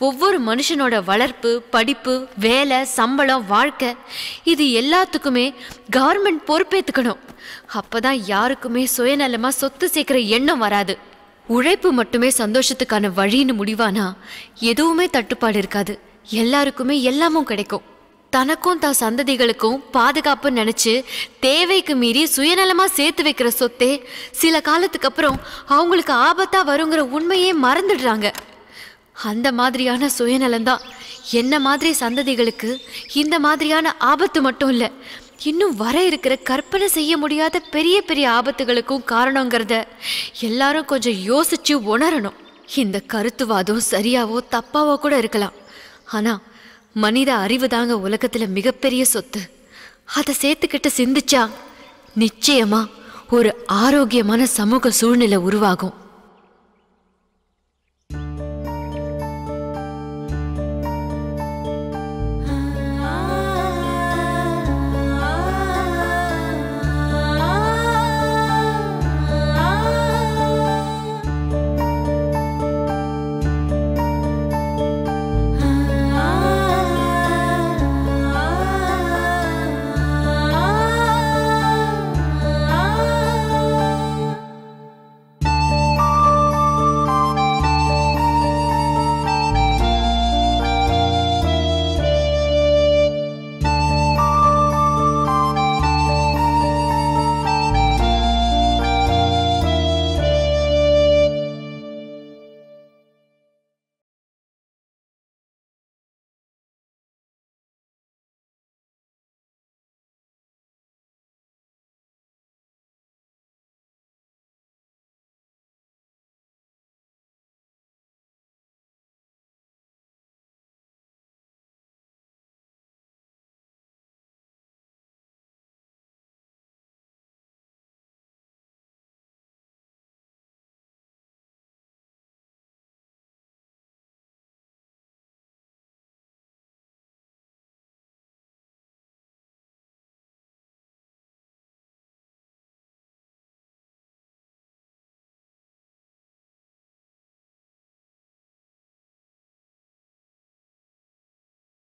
ஒவ்வொரு மனுஷனோட வளர்ப்பு, படிப்பு, வேலை, சம்பளம், வாழ்க்கை இது எல்லாத்துக்குமே கவர்மெண்ட் பொறுப்பேற்றுக்கணும். அப்பதான் யாருக்குமே சுயநலமா சொத்து சேர்க்கிற எண்ணம் வராது. உழைப்பு மட்டுமே சந்தோஷத்துக்கான வழின்னு முடிவானா எதுவுமே தட்டுப்பாடு இருக்காது. எல்லாருக்குமே எல்லாமும் கிடைக்கும். தனக்கும் தான் சந்ததிகளுக்கும் பாதுகாப்பு நினைச்சு தேவைக்கு மீறி சுயநலமா சேர்த்து வைக்கிற சொத்தே சில காலத்துக்கு அப்புறம் அவங்களுக்கு ஆபத்தா வருங்கிற உண்மையே மறந்துடுறாங்க. அந்த மாதிரியான சுயநலம்தான் என்ன மாதிரி சந்ததிகளுக்கு இந்த மாதிரியான ஆபத்து மட்டும் இல்லை, இன்னும் வர இருக்கிற கற்பனை செய்ய முடியாத பெரிய பெரிய ஆபத்துகளுக்கும் காரணங்கிறத எல்லாரும் கொஞ்சம் யோசிச்சு உணரணும். இந்த கருத்துவாதம் சரியாவோ தப்பாவோ கூட இருக்கலாம். ஆனா மனித அறிவு தாங்க உலகத்துல மிகப்பெரிய சொத்து. அதை சேர்த்துக்கிட்டு சிந்திச்சா நிச்சயமா ஒரு ஆரோக்கியமான சமூக சூழ்நிலை உருவாகும்.